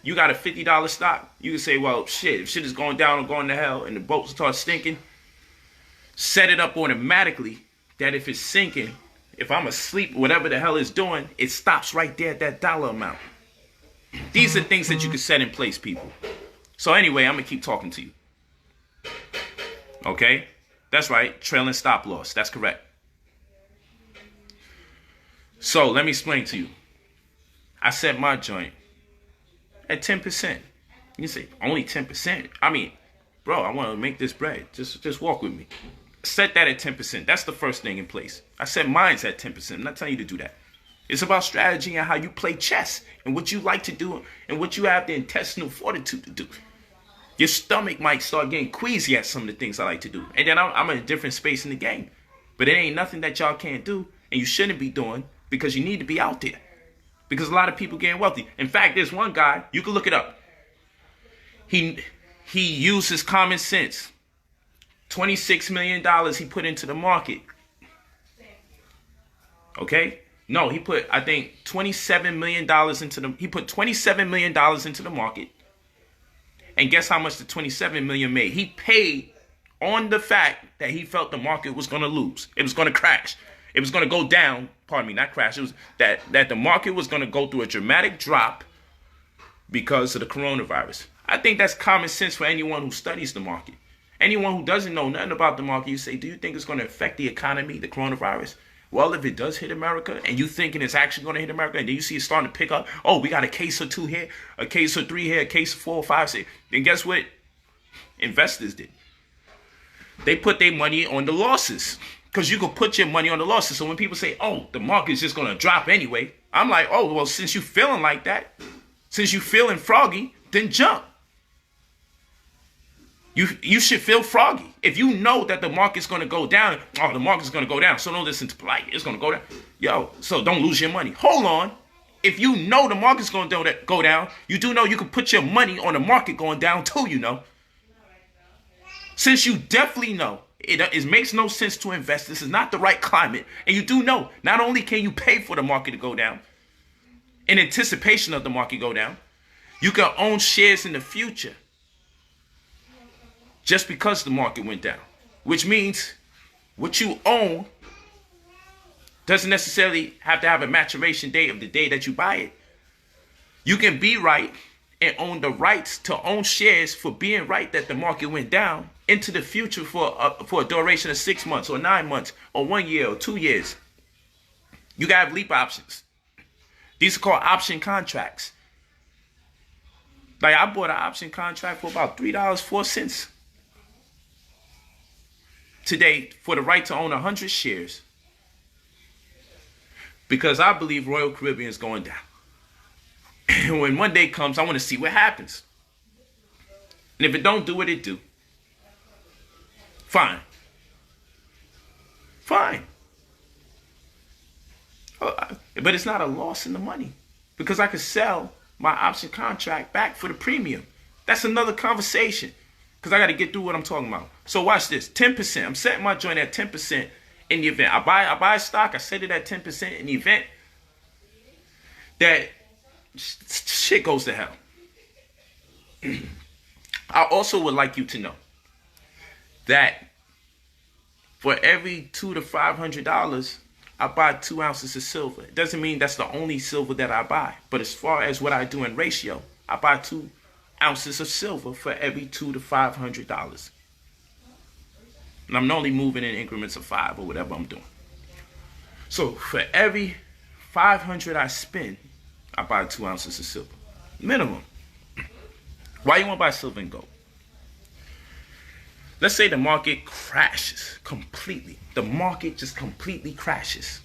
You got a $50 stock. You can say, well, shit, if shit is going down or going to hell and the boat starts sinking, set it up automatically that if it's sinking, if I'm asleep, whatever the hell it's doing, it stops right there at that dollar amount. These are things that you can set in place, people. So anyway, I'm going to keep talking to you. Okay? That's right. Trailing stop loss. That's correct. So let me explain to you. I set my joint at 10%. You say, only 10%? I mean, bro, I want to make this bread. Just walk with me. Set that at 10%. That's the first thing in place. I set mine's at 10%. I'm not telling you to do that. It's about strategy and how you play chess and what you like to do and what you have the intestinal fortitude to do. Your stomach might start getting queasy at some of the things I like to do. And then I'm in a different space in the game. But it ain't nothing that y'all can't do and you shouldn't be doing because you need to be out there. Because a lot of people getting wealthy. In fact, there's one guy, you can look it up. He uses common sense. $26 million he put into the market. Okay? No, he put, I think, $27 million into the, he put $27 million into the market. And guess how much the $27 million made? He paid on the fact that he felt the market was going to lose. It was going to crash. It was going to go down. Pardon me, not crash. It was that the market was going to go through a dramatic drop because of the coronavirus. I think that's common sense for anyone who studies the market. Anyone who doesn't know nothing about the market, you say, do you think it's going to affect the economy, the coronavirus? Well, if it does hit America and you thinking it's actually going to hit America and then you see it starting to pick up, oh, we got a case or 2 here, a case or 3 here, a case of 4 or 5, 6. Then guess what investors did? They put their money on the losses because you could put your money on the losses. So when people say, oh, the market's just going to drop anyway, I'm like, oh, well, since you feeling like that, since you feeling froggy, then jump. You should feel froggy. If you know that the market's going to go down, oh, the market's going to go down, so don't listen to Polight. It's going to go down. Yo, so don't lose your money. Hold on. If you know the market's going to go down, you do know you can put your money on the market going down too, you know. Since you definitely know it makes no sense to invest, this is not the right climate, and you do know not only can you pay for the market to go down, in anticipation of the market go down, you can own shares in the future. Just because the market went down, which means what you own doesn't necessarily have to have a maturation date of the day that you buy it. You can be right and own the rights to own shares for being right that the market went down into the future for a duration of 6 months or 9 months or 1 year or 2 years. You got leap options. These are called option contracts. Like I bought an option contract for about $3.04. Today for the right to own 100 shares because I believe Royal Caribbean is going down. And when one day comes, I want to see what happens. And if it don't do what it do, fine. Fine. But it's not a loss in the money because I could sell my option contract back for the premium. That's another conversation. Because I got to get through what I'm talking about. So watch this. 10%. I'm setting my joint at 10% in the event. I buy a stock. I set it at 10% in the event that shit goes to hell. I also would like you to know that for every $200 to $500, I buy 2 ounces of silver. It doesn't mean that's the only silver that I buy. But as far as what I do in ratio, I buy 2 ounces of silver for every $200 to $500. And I'm only moving in increments of 5 or whatever I'm doing. So for every 500 I spend, I buy 2 ounces of silver. Minimum. Why you want to buy silver and gold? Let's say the market crashes completely. The market just completely crashes.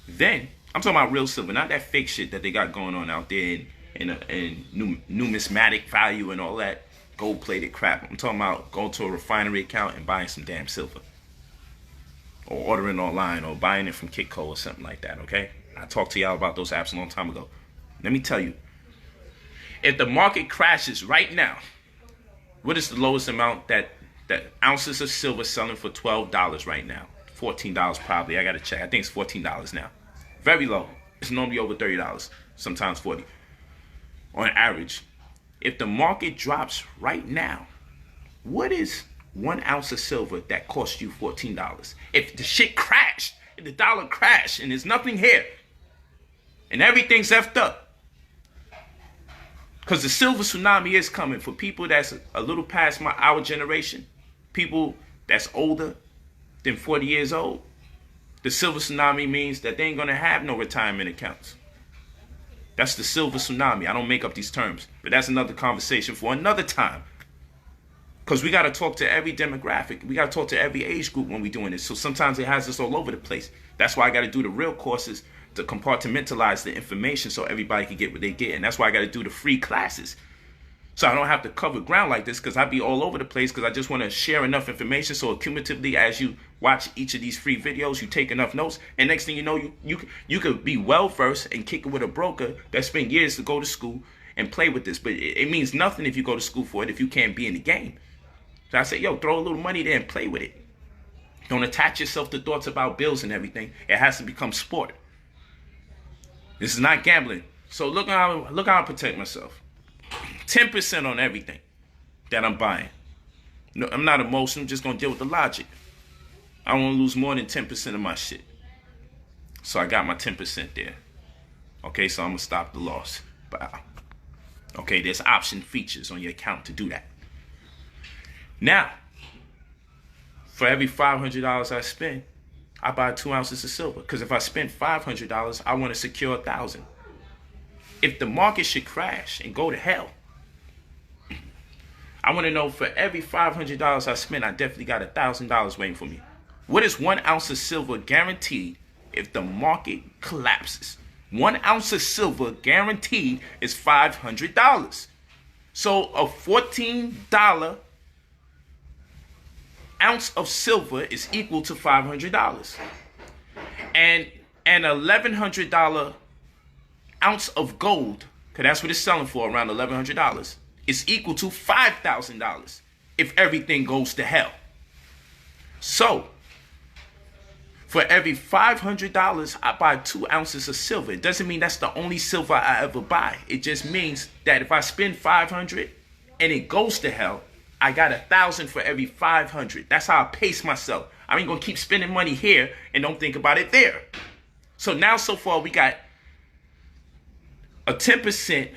Then, I'm talking about real silver, not that fake shit that they got going on out there and numismatic value and all that gold-plated crap. I'm talking about going to a refinery account and buying some damn silver. Or ordering online or buying it from Kitco or something like that, okay? I talked to y'all about those apps a long time ago. Let me tell you. If the market crashes right now, what is the lowest amount that ounces of silver selling for $12 right now? $14 probably. I got to check. I think it's $14 now. Very low. It's normally over $30, sometimes $40. On average, if the market drops right now, what is 1 ounce of silver that costs you $14? If the shit crashed, if the dollar crashed and there's nothing here and everything's effed up, because the silver tsunami is coming for people that's a little past our generation, people that's older than 40 years old. The silver tsunami means that they ain't going to have no retirement accounts. That's the silver tsunami. I don't make up these terms. But that's another conversation for another time. Because we got to talk to every demographic. We got to talk to every age group when we're doing this. So sometimes it has us all over the place. That's why I got to do the real courses to compartmentalize the information so everybody can get what they get. And that's why I got to do the free classes. So I don't have to cover ground like this because I be all over the place because I just want to share enough information so cumulatively as you watch each of these free videos, you take enough notes. And next thing you know, you could be well-versed and kick it with a broker that spent years to go to school and play with this. But it means nothing if you go to school for it if you can't be in the game. So I say, yo, throw a little money there and play with it. Don't attach yourself to thoughts about bills and everything. It has to become sport. This is not gambling. So look how I protect myself. 10% on everything that I'm buying. No, I'm not emotional. I'm just going to deal with the logic. I don't want to lose more than 10% of my shit. So I got my 10% there. Okay, so I'm going to stop the loss. Wow. Okay, there's option features on your account to do that. Now, for every $500 I spend, I buy 2 ounces of silver. Because if I spend $500, I want to secure 1,000. If the market should crash and go to hell, I want to know for every $500 I spend, I definitely got $1,000 waiting for me. What is 1 ounce of silver guaranteed if the market collapses? 1 ounce of silver guaranteed is $500. So a $14 ounce of silver is equal to $500. And an $1,100 ounce of gold, because that's what it's selling for, around $1,100, is equal to $5,000 if everything goes to hell. So, for every $500, I buy 2 ounces of silver. It doesn't mean that's the only silver I ever buy. It just means that if I spend $500 and it goes to hell, I got 1,000 for every $500. That's how I pace myself. I ain't gonna keep spending money here and don't think about it there. So now, so far, we got a 10%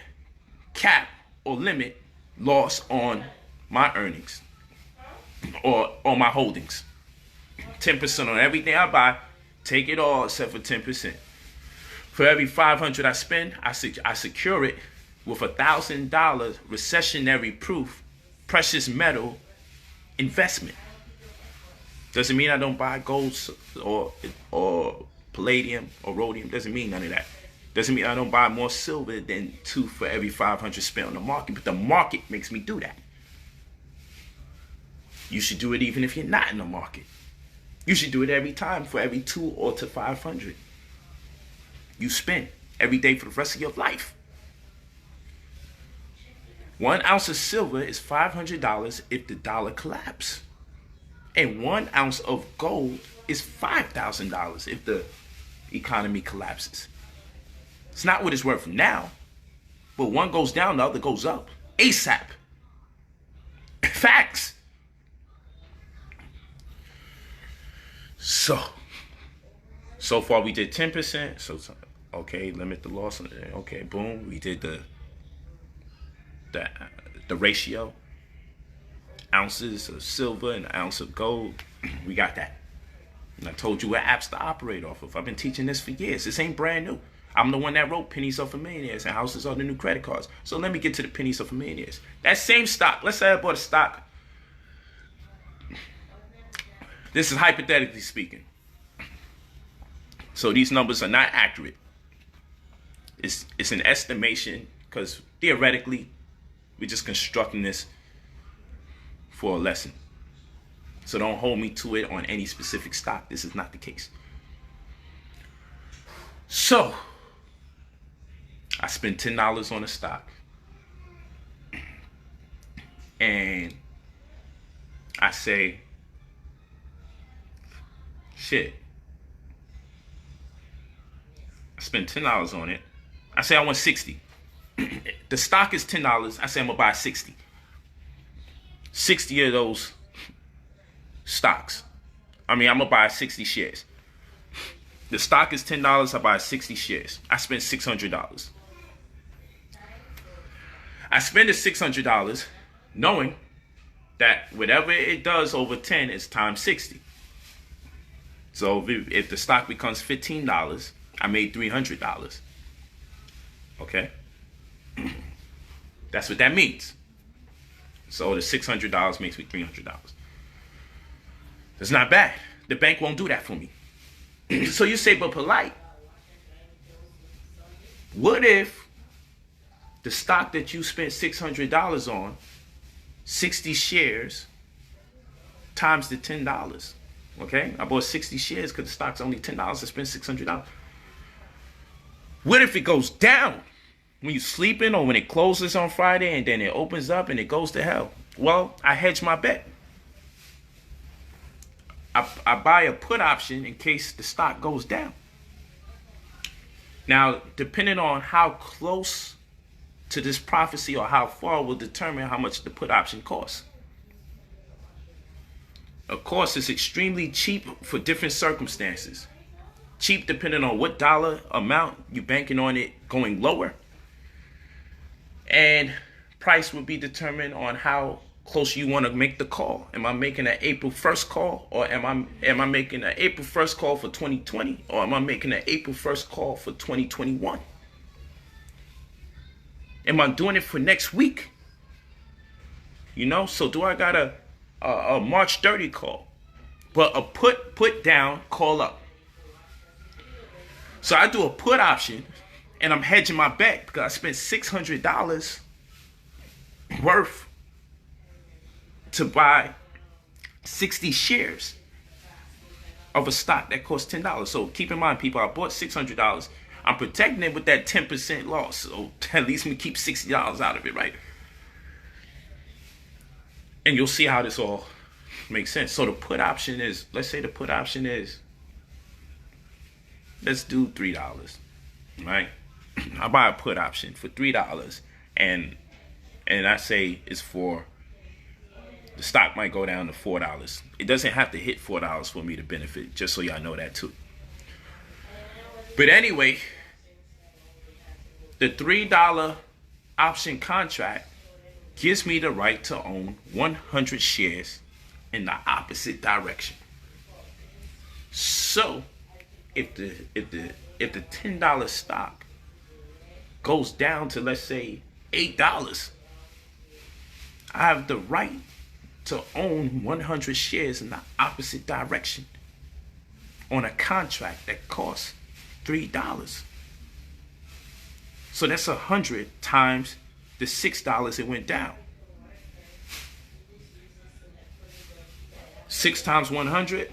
cap or limit loss on my earnings or on my holdings. 10% on everything I buy, take it all except for 10%. For every $500 I spend, I secure it with $1,000 recessionary proof precious metal investment. Doesn't mean I don't buy gold or palladium or rhodium. Doesn't mean none of that. Doesn't mean I don't buy more silver than 2 for every 500 spent on the market. But the market makes me do that. You should do it even if you're not in the market. You should do it every time for every 2 or to 500 you spend every day for the rest of your life. 1 ounce of silver is $500 if the dollar collapses. And 1 ounce of gold is $5,000 if the economy collapses. It's not what it's worth now, but one goes down, the other goes up. ASAP. Facts. So far we did 10%. So okay, limit the loss. Okay, boom. We did the ratio. Ounces of silver and an ounce of gold. We got that. And I told you what apps to operate off of. I've been teaching this for years. This ain't brand new. I'm the one that wrote Pennies Off of Millionaires and Houses Are the New Credit Cards. So let me get to the Pennies Off of Millionaires. That same stock, let's say I bought a stock. This is hypothetically speaking. So these numbers are not accurate. It's an estimation because theoretically, we're just constructing this for a lesson. So don't hold me to it on any specific stock. This is not the case. So I spent $10 on a stock. And I say, shit. I spent $10 on it. I say I want 60. The stock is $10. I say I'm gonna buy 60. 60 of those stocks. I'm gonna buy 60 shares. The stock is $10. I buy 60 shares. I spend $600. I spend the $600 knowing that whatever it does over 10 is times 60. So if the stock becomes $15, I made $300. Okay? That's what that means. So the $600 makes me $300. That's not bad. The bank won't do that for me. So you say, but Polight, what if the stock that you spent $600 on, 60 shares times the $10. Okay? I bought 60 shares because the stock's only $10. I spent $600. What if it goes down when you're sleeping or when it closes on Friday and then it opens up and it goes to hell? Well, I hedge my bet. I buy a put option in case the stock goes down. Now, depending on how close to this prophecy or how far will determine how much the put option costs. Of course, it's extremely cheap for different circumstances. Cheap depending on what dollar amount you're banking on it going lower. And price will be determined on how close you want to make the call. Am I making an April 1st call, or am I making an April 1st call for 2020, or am I making an April 1st call for 2021? Am I doing it for next week? You know, so do I got a March 30 call, but a put down, call up? So I do a put option, and I'm hedging my bet because I spent $600 worth to buy 60 shares of a stock that costs $10. So keep in mind, people, I bought $600. I'm protecting it with that 10% loss. So at least we keep $60 out of it, right? And you'll see how this all makes sense. So the put option is, let's say the put option is, let's do $3, right? I buy a put option for $3, and I say it's for, the stock might go down to $4. It doesn't have to hit $4 for me to benefit, just so y'all know that too. But anyway, the $3 option contract gives me the right to own 100 shares in the opposite direction. So if the $10 stock goes down to, let's say, $8, I have the right to own 100 shares in the opposite direction on a contract that costs $3. So that's 100 times the $6 it went down. 6 times 100,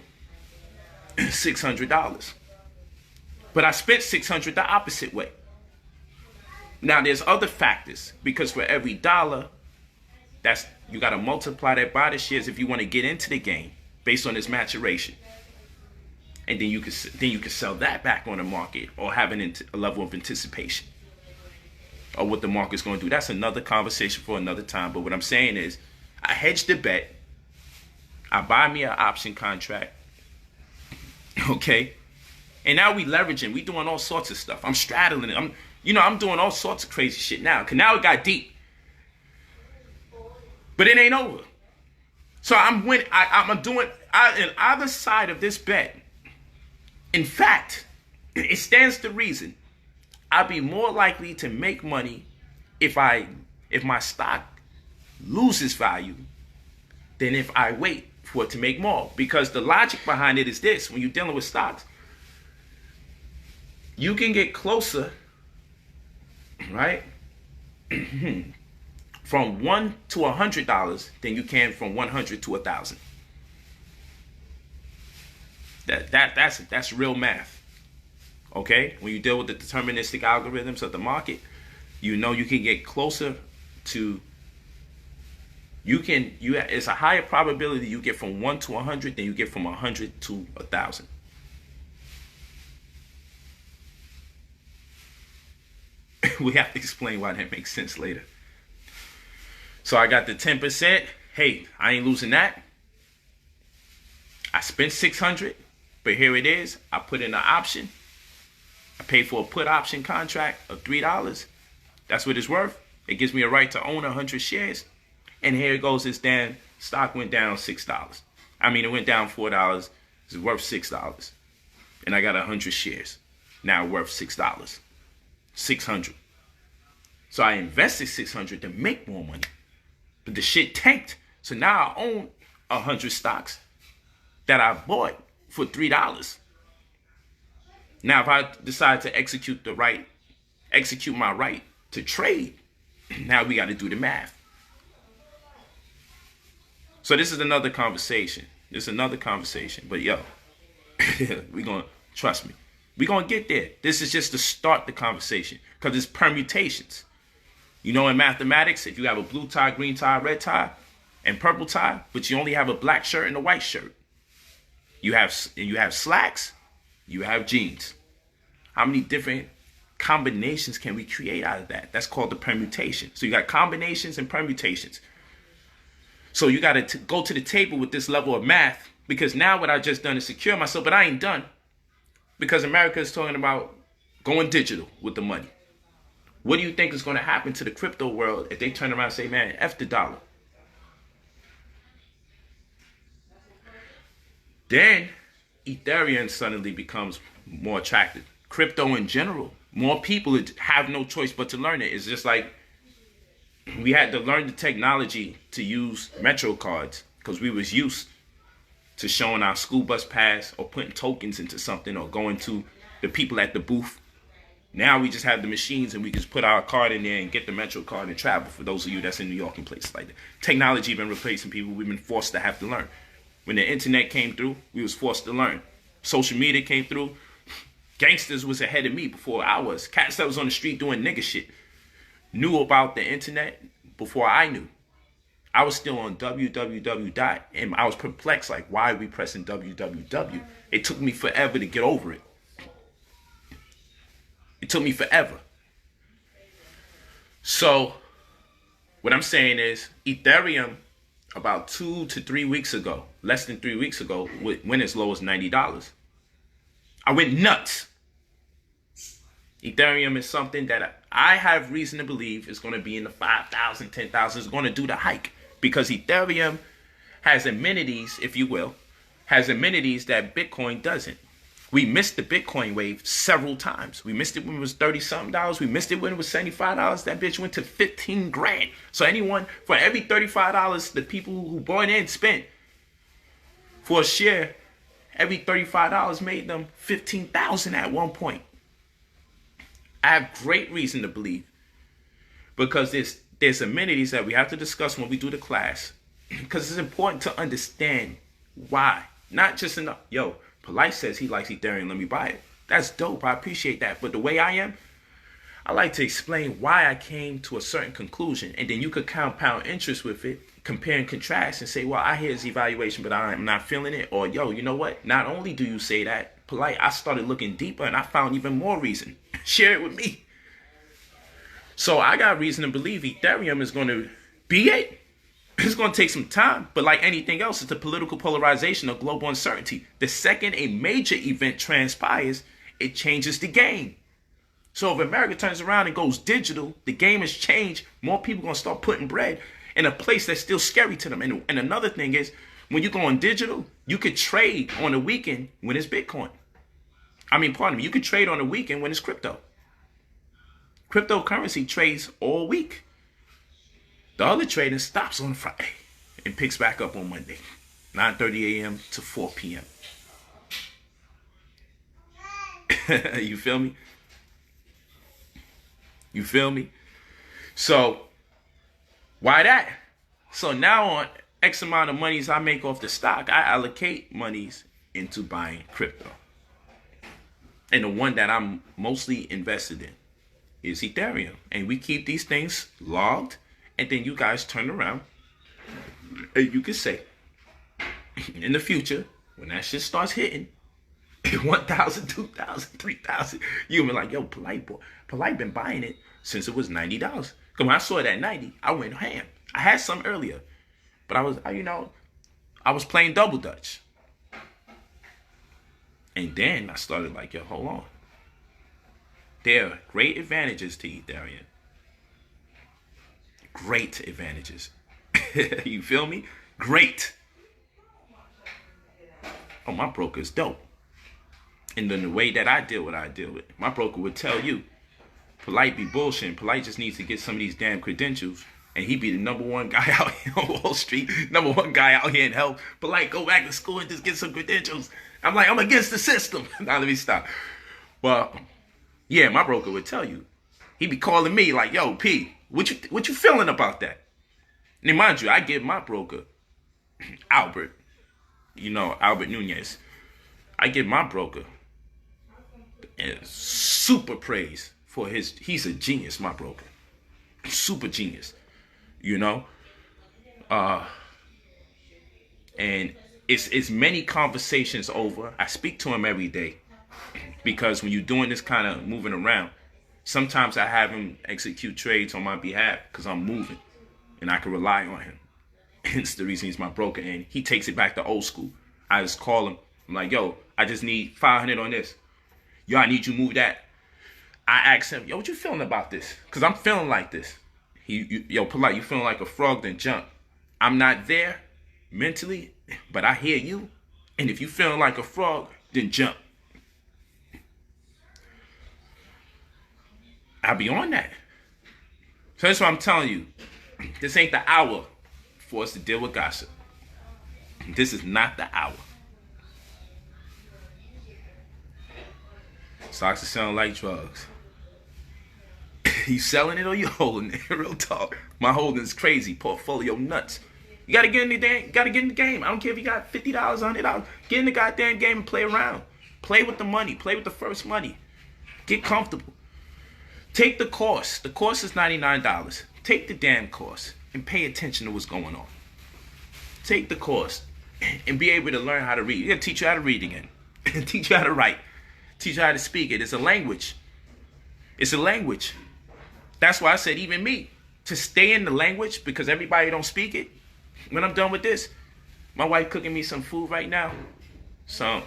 $600. But I spent $600 the opposite way. Now there's other factors, because for every dollar, you got to multiply that by the shares if you want to get into the game based on its maturation, and then you can sell that back on the market or have a level of anticipation or what the market's going to do. That's another conversation for another time. But what I'm saying is, I hedge the bet. I buy me an option contract, okay, and now we leveraging. We doing all sorts of stuff. I'm straddling it. I'm doing all sorts of crazy shit now. Cause now it got deep. But it ain't over. So I'm doing on either side of this bet. In fact, it stands to reason I'd be more likely to make money if my stock loses value than if I wait for it to make more. Because the logic behind it is this: when you're dealing with stocks, you can get closer, right? From $1 to $100 than you can from 100 to 1,000. That's real math. Okay? When you deal with the deterministic algorithms of the market, you know you can get closer to, it's a higher probability you get from 1 to 100 than you get from 100 to 1,000. We have to explain why that makes sense later. So I got the 10%. Hey, I ain't losing that. I spent $600, but here it is. I put in an option. I paid for a put option contract of $3. That's what it's worth. It gives me a right to own 100 shares. And here it goes. This damn stock went down $6. I mean, it went down $4. It's worth $6. And I got 100 shares. Now worth $6. 600. So I invested 600 to make more money. But the shit tanked. So now I own 100 stocks that I bought for $3. Now if I decide to execute my right to trade Now we got to do the math. So this is another conversation. But yo, we going to, trust me, we going to get there. This is just to start the conversation because it's permutations. You know, in mathematics, if you have a blue tie, green tie, red tie, and purple tie, but you only have a black shirt and a white shirt, you have slacks, you have jeans. How many different combinations can we create out of that? That's called the permutation. So you got combinations and permutations. So you got to go to the table with this level of math, because now what I just done is secure myself, but I ain't done, because America is talking about going digital with the money. What do you think is going to happen to the crypto world if they turn around and say, man, F the dollar? Then Ethereum suddenly becomes more attractive. Crypto in general, more people have no choice but to learn it. It's just like we had to learn the technology to use Metro cards because we was used to showing our school bus pass or putting tokens into something or going to the people at the booth. Now we just have the machines and we just put our card in there and get the Metro card and travel, for those of you that's in New York and places like that. Technology been replacing people. We've been forced to have to learn. When the internet came through, we was forced to learn. Social media came through. Gangsters was ahead of me before I was. Cats that was on the street doing nigga shit knew about the internet before I knew. I was still on www. And I was perplexed, like, why are we pressing www? It took me forever to get over it. It took me forever. So what I'm saying is Ethereum about 2 to 3 weeks ago, less than 3 weeks ago, went as low as $90. I went nuts. Ethereum is something that I have reason to believe is going to be in the 5,000, 10,000. It's going to do the hike because Ethereum has amenities, if you will, has amenities that Bitcoin doesn't. We missed the Bitcoin wave several times. We missed it when it was 30-something dollars. We missed it when it was $75. That bitch went to 15 grand. So for every $35, the people who bought in spent for a share, every $35 made them $15,000 at one point. I have great reason to believe, because there's amenities that we have to discuss when we do the class, because it's important to understand why. Not just enough, yo, Polight says he likes Ethereum, let me buy it. That's dope, I appreciate that. But the way I am, I like to explain why I came to a certain conclusion, and then you could compound interest with it, compare and contrast, and say, well, I hear his evaluation, but I'm not feeling it. Or, yo, you know what? Not only do you say that, Polight, I started looking deeper, and I found even more reason. Share it with me. So I got reason to believe Ethereum is going to be it. It's going to take some time, but like anything else, it's the political polarization of global uncertainty. The second a major event transpires, it changes the game. So if America turns around and goes digital, the game has changed. More people are going to start putting bread in a place that's still scary to them. And another thing is, when you go on digital, you could trade on the weekend when it's Bitcoin. You could trade on the weekend when it's crypto. Cryptocurrency trades all week. The other trading stops on Friday and picks back up on Monday, 9:30 a.m. to 4 p.m. You feel me? You feel me? So, why that? So now on X amount of monies I make off the stock, I allocate monies into buying crypto. And the one that I'm mostly invested in is Ethereum. And we keep these things logged. And then you guys turn around and you can say, in the future, when that shit starts hitting, 1,000, 2,000, 3,000, you'll be like, yo, Polight been buying it since it was $90. Because when I saw it at 90, I went ham. I had some earlier, but I was playing double dutch. And then I started like, yo, hold on. There are great advantages to Ethereum. Great advantages. You feel me? Great. Oh, my broker is dope. And then the way that I deal with my broker would tell you, Polight be bullshitting. Polight just needs to get some of these damn credentials, and he be the #1 guy out here on Wall Street, #1 guy out here in health. Polight, go back to school and just get some credentials. I'm like, I'm against the system. Now let me stop. Well, yeah, my broker would tell you. He be calling me like, yo, P, What you feeling about that? Now, mind you, I give my broker, Albert, Albert Nunez, I give my broker super praise for he's a genius, my broker. Super genius, you know? And it's many conversations over. I speak to him every day because when you're doing this kind of moving around, sometimes I have him execute trades on my behalf because I'm moving and I can rely on him. Hence the reason he's my broker, and he takes it back to old school. I just call him. I'm like, yo, I just need 500 on this. Yo, I need you to move that. I ask him, yo, what you feeling about this? Because I'm feeling like this. Yo, Polight, you feeling like a frog, then jump. I'm not there mentally, but I hear you. And if you feeling like a frog, then jump. I'll be on that. So that's what I'm telling you. This ain't the hour for us to deal with gossip. This is not the hour. Stocks are selling like drugs. You selling it or you holding it? Real talk. My holding is crazy. Portfolio nuts. You gotta get in the game. I don't care if you got $50, $100. Get in the goddamn game and play around. Play with the money. Play with the first money. Get comfortable. Take the course. The course is $99. Take the damn course and pay attention to what's going on. Take the course and be able to learn how to read. It'll teach you how to read again. Teach you how to write. Teach you how to speak it. It's a language. It's a language. That's why I said even me, to stay in the language, because everybody don't speak it. When I'm done with this, my wife cooking me some food right now. So,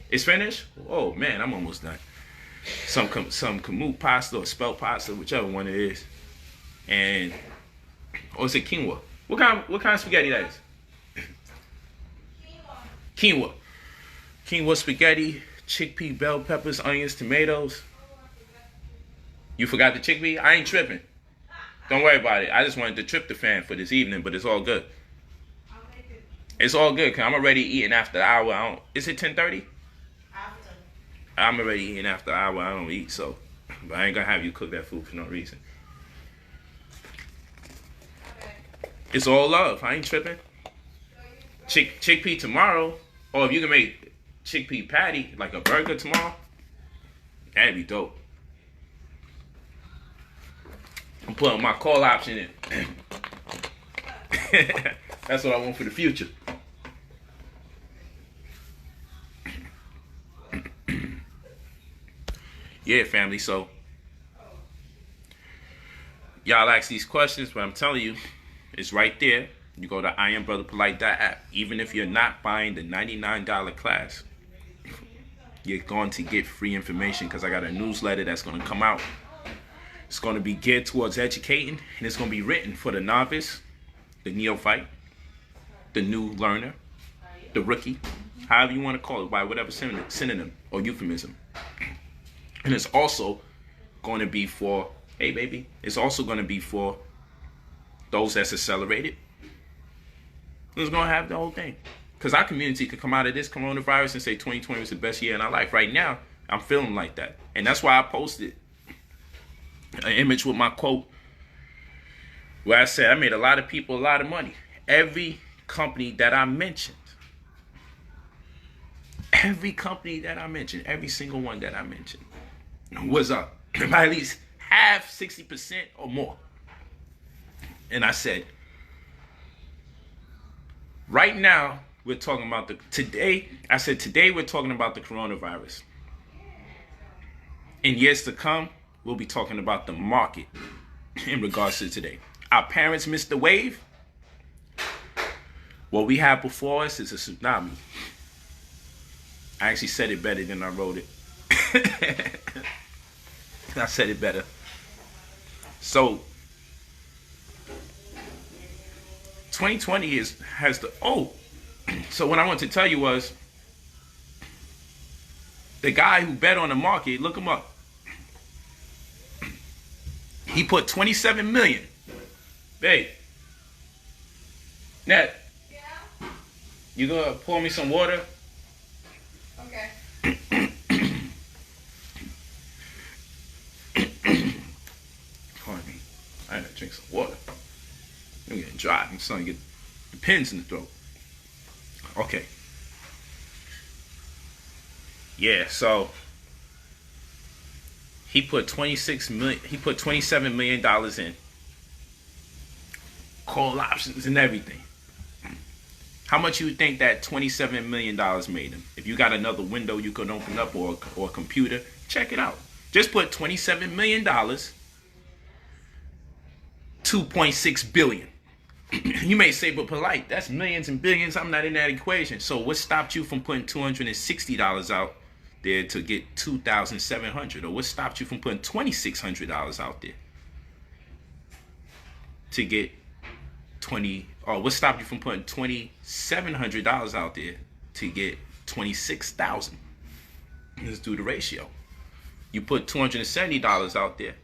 it's finished? Oh man, I'm almost done. Some kamut pasta or spelt pasta, whichever one it is. And, or is it quinoa? What kind of spaghetti that is? Quinoa. Quinoa spaghetti, chickpea, bell peppers, onions, tomatoes. You forgot the chickpea? I ain't tripping. Don't worry about it. I just wanted the tryptophan for this evening, but it's all good. It's all good, because I'm already eating after the hour. Is it 10:30? After. I'm already eating after the hour. I don't eat, so. But I ain't going to have you cook that food for no reason. Okay. It's all love. I ain't tripping. Chickpea tomorrow, or if you can make chickpea patty, like a burger tomorrow, that'd be dope. I'm putting my call option in. That's what I want for the future. Yeah, family, so y'all ask these questions, but I'm telling you, it's right there. You go to IamBrotherPolight.app. Even if you're not buying the $99 class, you're going to get free information, because I got a newsletter that's going to come out. It's going to be geared towards educating, and it's going to be written for the novice, the neophyte, the new learner, the rookie, however you want to call it, by whatever synonym or euphemism. And it's also going to be for, hey baby, it's also going to be for those that's accelerated. It's going to have the whole thing. Because our community could come out of this coronavirus and say 2020 was the best year in our life. Right now, I'm feeling like that. And that's why I posted an image with my quote where I said I made a lot of people a lot of money. Every company that I mentioned, every single one that I mentioned was up by at least half, 60% or more. And I said, right now we're talking about today we're talking about the coronavirus. In years to come, we'll be talking about the market in regards to today. Our parents missed the wave. What we have before us is a tsunami. I actually said it better than I wrote it. I said it better. So 2020 has the so what I want to tell you was the guy who bet on the market, look him up. He put 27 million. Babe. Nat. Yeah? You gonna pour me some water? Okay. Pardon me. I gotta drink some water. I'm getting dry. I'm starting to get the pins in the throat. Okay. Yeah, so he put $27 million in. Call options and everything. How much you think that $27 million made him? If you got another window you can open up or a computer, check it out. Just put $27 million, $2.6 billion. You may say, but Polight, that's millions and billions. I'm not in that equation. So what stopped you from putting $260 out there to get $2,700? Or what stopped you from putting $2,600 out there to get or what stopped you from putting $2,700 out there to get $26,000? Let's do the ratio. You put $270 out there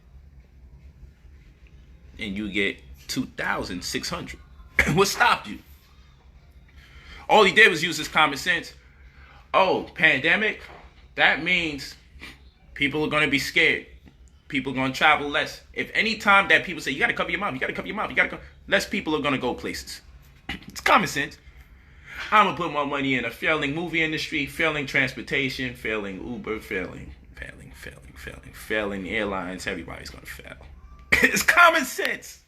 and you get $2,600. What stopped you? All he did was use his common sense. Oh, pandemic, that means people are going to be scared. People are going to travel less. If any time that people say, you got to cover your mouth, you got to cover your mouth, you got to cover, less people are going to go places. It's common sense. I'm going to put my money in a failing movie industry, failing transportation, failing Uber, failing airlines. Everybody's going to fail. It's common sense.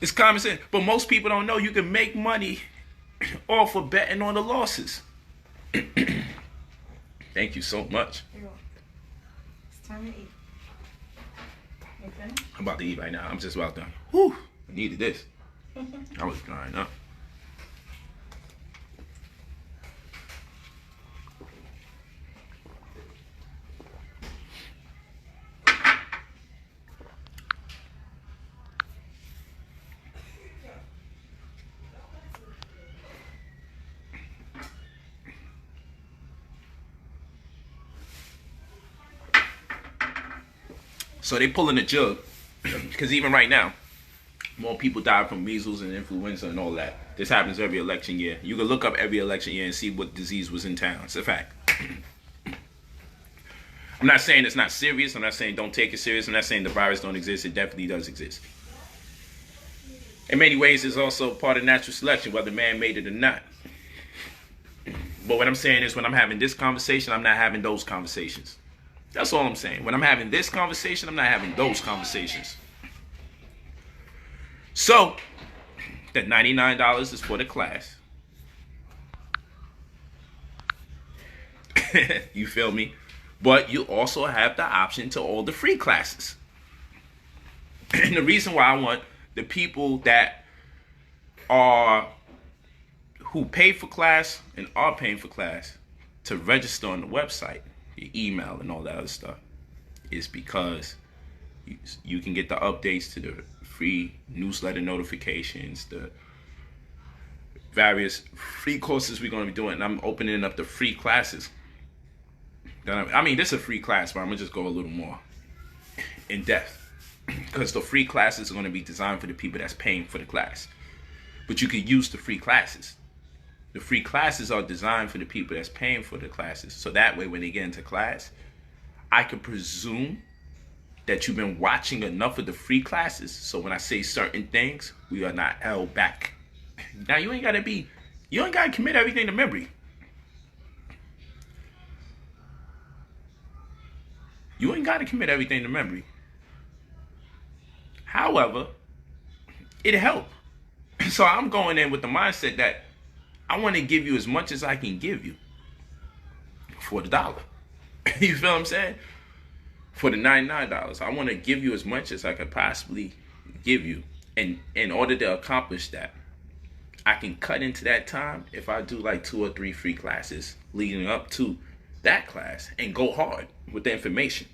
It's common sense. But most people don't know you can make money off of betting on the losses. Thank you so much. You're welcome. It's time to eat. You finished? I'm about to eat right now. I'm just about done. Whew. I needed this. I was drying up. So they pulling the jug, because even right now, more people die from measles and influenza and all that. This happens every election year. You can look up every election year and see what disease was in town. It's a fact. I'm not saying it's not serious. I'm not saying don't take it serious. I'm not saying the virus don't exist. It definitely does exist. In many ways, it's also part of natural selection, whether man made it or not. But what I'm saying is when I'm having this conversation, I'm not having those conversations. That's all I'm saying. When I'm having this conversation, I'm not having those conversations. So, that $99 is for the class. You feel me? But you also have the option to all the free classes. And the reason why I want the people that who pay for class and are paying for class to register on the website, your email and all that other stuff, is because you can get the updates to the free newsletter notifications, the various free courses we're going to be doing. And I'm opening up the free classes. I mean, this is a free class, but I'm going to just go a little more in depth, because the free classes are going to be designed for the people that's paying for the class. But you can use the free classes. The free classes are designed for the people that's paying for the classes. So that way, when they get into class, I can presume that you've been watching enough of the free classes. So when I say certain things, we are not held back. Now, you ain't got to commit everything to memory. You ain't got to commit everything to memory. However, it helps. So I'm going in with the mindset that I want to give you as much as I can give you for the dollar. You feel what I'm saying? For the $99, I want to give you as much as I could possibly give you. And in order to accomplish that, I can cut into that time if I do like 2 or 3 free classes leading up to that class and go hard with the information.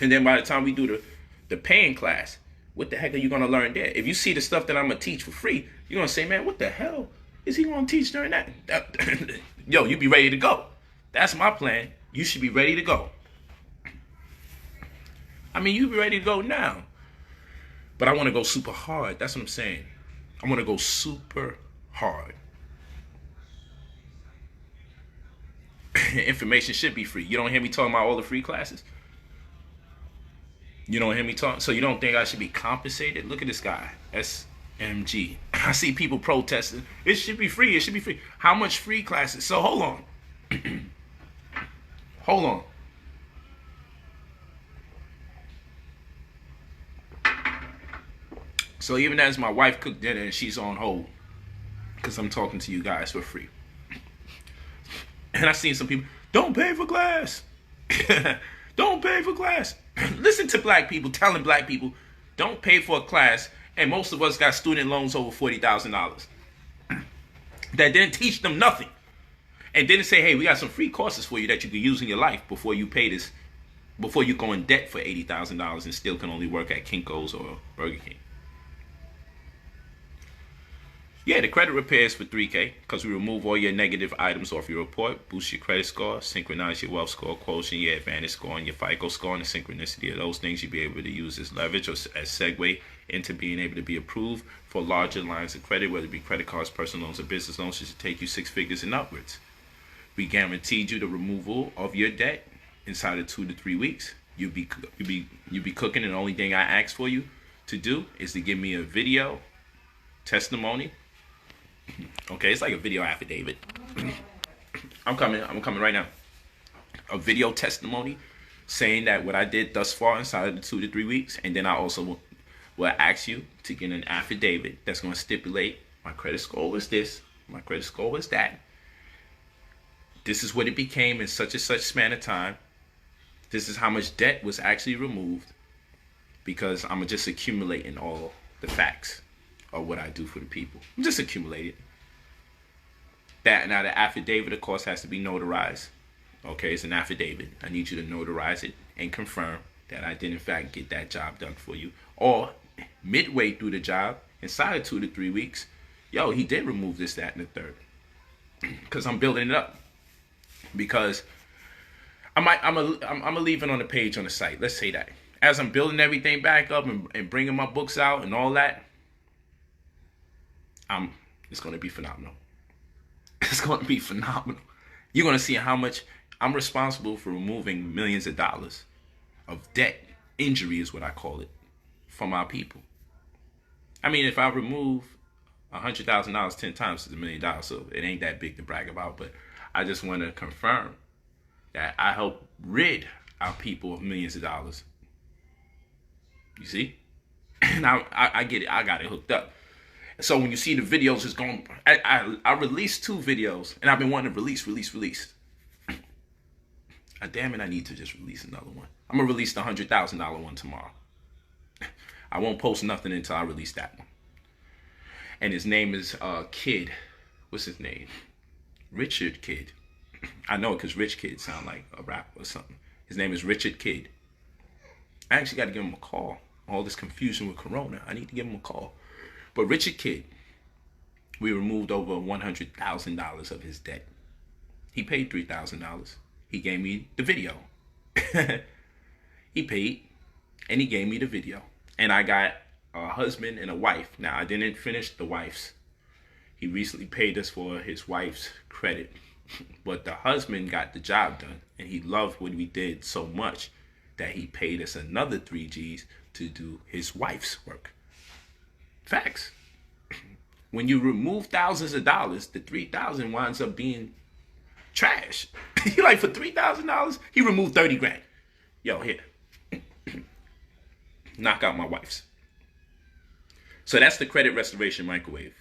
And then by the time we do the paying class, what the heck are you going to learn there? If you see the stuff that I'm going to teach for free, you're going to say, man, what the hell is he going to teach during that? Yo, you be ready to go. That's my plan. You should be ready to go. I mean, you be ready to go now. But I want to go super hard. That's what I'm saying. I want to go super hard. Information should be free. You don't hear me talking about all the free classes? You don't hear me talk? So you don't think I should be compensated? Look at this guy. SMG. I see people protesting. It should be free. It should be free. How much free classes? So hold on. Hold on. So even as my wife cooked dinner and she's on hold, because I'm talking to you guys for free. And I seen some people, don't pay for class. Don't pay for class. Listen to black people telling black people, don't pay for a class. And most of us got student loans over $40,000. That didn't teach them nothing. And didn't say, hey, we got some free courses for you that you can use in your life before you pay this, before you go in debt for $80,000 and still can only work at Kinko's or Burger King. Yeah, the credit repair is for $3K because we remove all your negative items off your report, boost your credit score, synchronize your wealth score, quotient, your advantage score, and your FICO score, and the synchronicity of those things you'll be able to use as leverage or as segue into being able to be approved for larger lines of credit, whether it be credit cards, personal loans, or business loans, should take you 6 figures and upwards. We guaranteed you the removal of your debt inside of 2 to 3 weeks. You'll be cooking, and the only thing I ask for you to do is to give me a video testimony. Okay, it's like a video affidavit. I'm coming right now. A video testimony saying that what I did thus far inside of the 2 to 3 weeks, and then I also will ask you to get an affidavit that's going to stipulate my credit score was this, my credit score was that. This is what it became in such and such span of time. This is how much debt was actually removed, because I'm just accumulating all the facts of what I do for the people. I'm just accumulating. That now the affidavit, of course, has to be notarized. Okay, it's an affidavit. I need you to notarize it and confirm that I did in fact get that job done for you. Or midway through the job, inside of 2 to 3 weeks, yo, he did remove this, that, and the third. Because I'm building it up. Because I'm gonna leave it on the page on the site. Let's say that. As I'm building everything back up and bringing my books out and all that, it's going to be phenomenal. It's going to be phenomenal. You're going to see how much I'm responsible for removing millions of dollars of debt. Injury is what I call it, from our people. I mean, if I remove $100,000 10 times, it's $1 million, so it ain't that big to brag about, but I just want to confirm that I help rid our people of millions of dollars. You see? And I get it. I got it hooked up. So when you see the videos, it's going. I released 2 videos, and I've been wanting to release. Damn it! I need to just release another one. I'm gonna release the $100,000 one tomorrow. I won't post nothing until I release that one. And his name is Kid. What's his name? Richard Kid. I know it because Rich Kid sound like a rapper or something. His name is Richard Kid. I actually got to give him a call. All this confusion with Corona, I need to give him a call. But Richard Kid, we removed over $100,000 of his debt. He paid $3,000. He gave me the video. He paid, and he gave me the video. And I got a husband and a wife. Now, I didn't finish the wife's. He recently paid us for his wife's credit. But the husband got the job done, and he loved what we did so much that he paid us another 3 G's to do his wife's work. Facts. When you remove thousands of dollars, the $3,000 winds up being trash. You like, for $3,000, he removed 30 grand. Yo, here. Knock out my wife's. So that's the credit restoration microwave.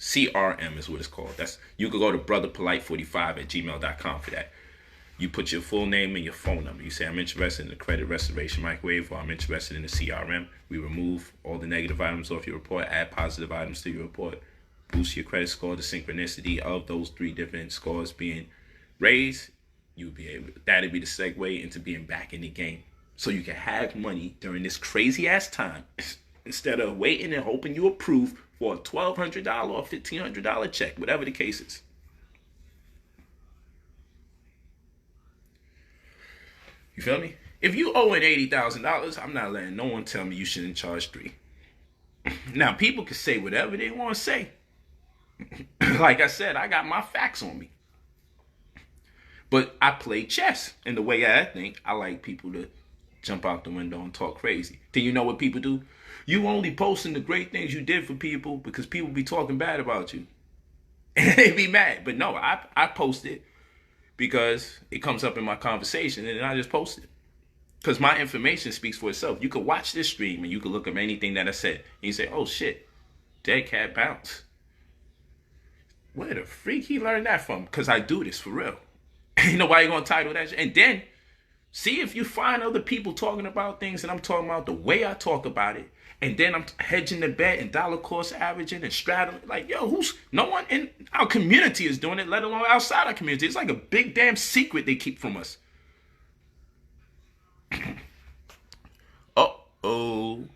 CRM is what it's called. You could go to brotherpolite45@gmail.com for that. You put your full name and your phone number. You say, I'm interested in the credit restoration microwave, or I'm interested in the CRM. We remove all the negative items off your report, add positive items to your report, boost your credit score, the synchronicity of those 3 different scores being raised. You'll be able, that'll be the segue into being back in the game. So you can have money during this crazy ass time instead of waiting and hoping you approve for a $1,200 or $1,500 check, whatever the case is. You feel me? If you owe an $80,000, I'm not letting no one tell me you shouldn't charge 3. Now, people can say whatever they want to say. Like I said, I got my facts on me. But I play chess. And the way I think, I like people to jump out the window and talk crazy. Then you know what people do? You only posting the great things you did for people because people be talking bad about you. And they be mad. But no, I post it because it comes up in my conversation and then I just post it. Because my information speaks for itself. You could watch this stream and you could look up anything that I said. And you say, oh shit, Dead Cat Bounce. Where the freak he learned that from? Because I do this for real. Ain't nobody gonna title that shit. And then see if you find other people talking about things and I'm talking about the way I talk about it. And then I'm hedging the bet and dollar cost averaging and straddling. Like, yo, no one in our community is doing it, let alone outside our community. It's like a big damn secret they keep from us. Uh-oh.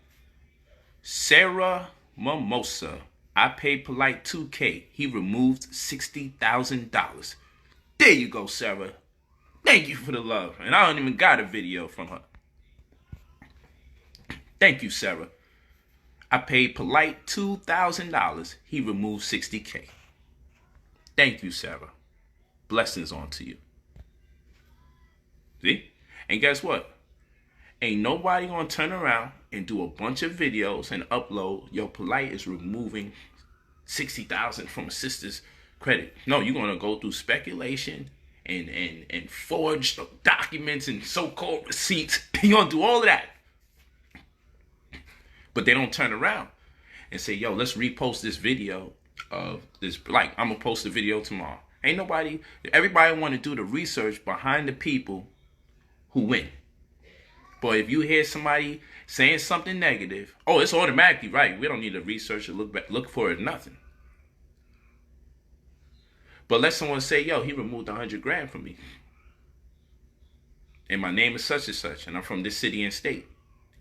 Sarah Mimosa. I paid Polight $2K. He removed $60,000. There you go, Sarah. Thank you for the love. And I don't even got a video from her. Thank you, Sarah. I paid Polight $2,000. He removed $60K. Thank you, Sarah. Blessings on to you. See? And guess what? Ain't nobody gonna turn around and do a bunch of videos and upload, yo, Polight is removing $60,000 from a sister's credit. No, you're gonna go through speculation and forged documents and so-called receipts. You're gonna do all of that. But they don't turn around and say, yo, let's repost this video of this. Like, I'm gonna post a video tomorrow. Ain't nobody, everybody wanna do the research behind the people who win. But if you hear somebody saying something negative, oh, it's automatically right. We don't need to research or look for it, nothing. But let someone say, yo, he removed 100 grand from me. And my name is such and such, and I'm from this city and state.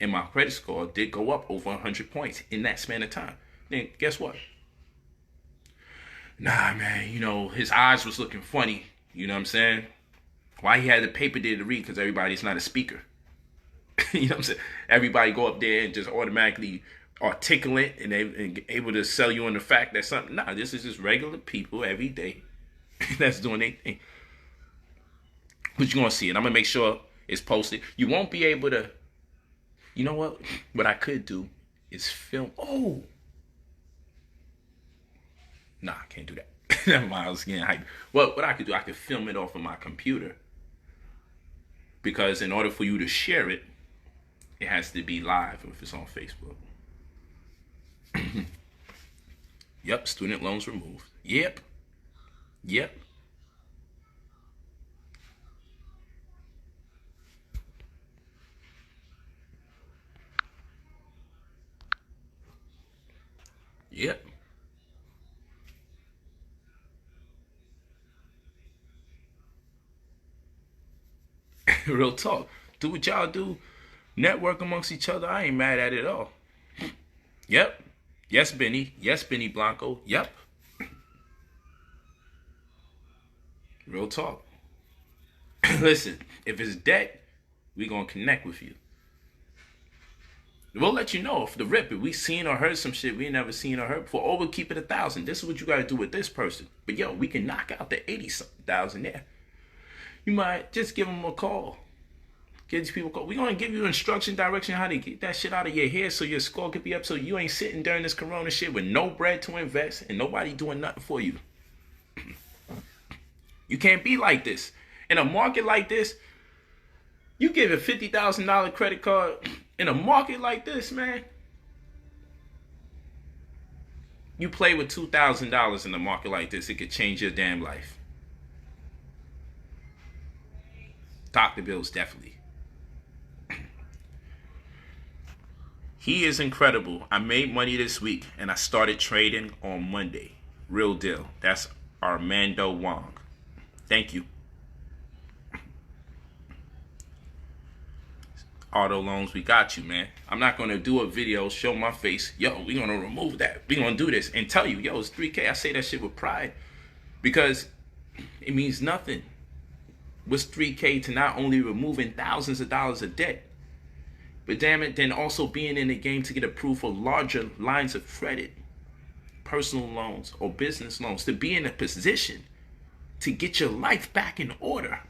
And my credit score did go up over 100 points in that span of time. Then guess what? Nah, man, you know, his eyes was looking funny. You know what I'm saying? Why he had the paper there to read? Because everybody's not a speaker. You know what I'm saying? Everybody go up there and just automatically articulate and able to sell you on the fact that something. Nah, this is just regular people every day that's doing their thing. But you're going to see it. I'm going to make sure it's posted. You won't be able to. You know what? What I could do is film. Oh. Nah, I can't do that. Never mind. I was getting hyped. Well, what I could do, I could film it off of my computer. Because in order for you to share it, it has to be live if it's on Facebook. Yep, student loans removed. Yep. Yep. Yep. Real talk. Do what y'all do. Network amongst each other. I ain't mad at it at all. Yep. Yes, Benny. Yes, Benny Blanco. Yep. Real talk. Listen, if it's debt, we gonna connect with you. We'll let you know if the rip. If we seen or heard some shit we never seen or heard before, or we'll keep it 1,000. This is what you gotta do with this person. But yo, we can knock out the 80,000 there. You might just give them a call. Give these people a call. We're going to give you instruction, direction, how to get that shit out of your head so your score could be up so you ain't sitting during this corona shit with no bread to invest and nobody doing nothing for you. You can't be like this. In a market like this, you give a $50,000 credit card in a market like this, man. You play with $2,000 in a market like this, it could change your damn life. Doctor bills, definitely. He is incredible. I made money this week and I started trading on Monday. Real deal. That's Armando Wong. Thank you. Auto loans, we got you, man. I'm not going to do a video, show my face. Yo, we're going to remove that. We're going to do this and tell you, yo, it's 3K. I say that shit with pride because it means nothing. What's 3K to not only removing thousands of dollars of debt, but damn it, then also being in the game to get approved for larger lines of credit, personal loans or business loans, to be in a position to get your life back in order.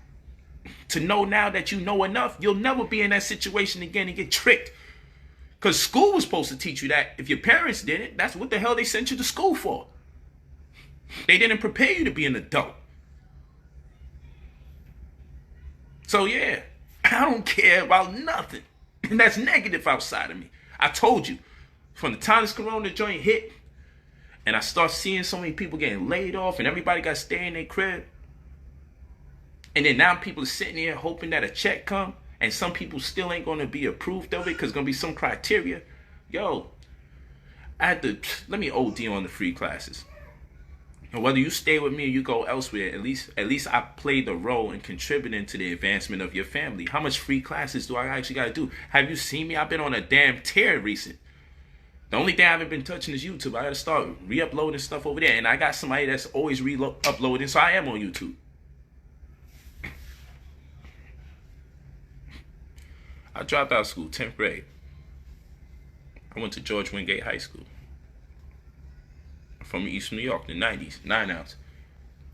to know now that you know enough, you'll never be in that situation again and get tricked. Because school was supposed to teach you that. If your parents didn't, that's what the hell they sent you to school for. They didn't prepare you to be an adult. So yeah, I don't care about nothing. And that's negative outside of me. I told you, from the time this corona joint hit, and I start seeing so many people getting laid off and everybody got to stay in their crib. And then now people are sitting here hoping that a check come, and some people still ain't going to be approved of it because it's going to be some criteria. Yo, let me OD on the free classes. And whether you stay with me or you go elsewhere, at least I played the role in contributing to the advancement of your family. How much free classes do I actually got to do? Have you seen me? I've been on a damn tear recent. The only thing I haven't been touching is YouTube. I got to start re-uploading stuff over there. And I got somebody that's always uploading, so I am on YouTube. I dropped out of school, 10th grade. I went to George Wingate High School. From East New York, the 90s, 9 ounce.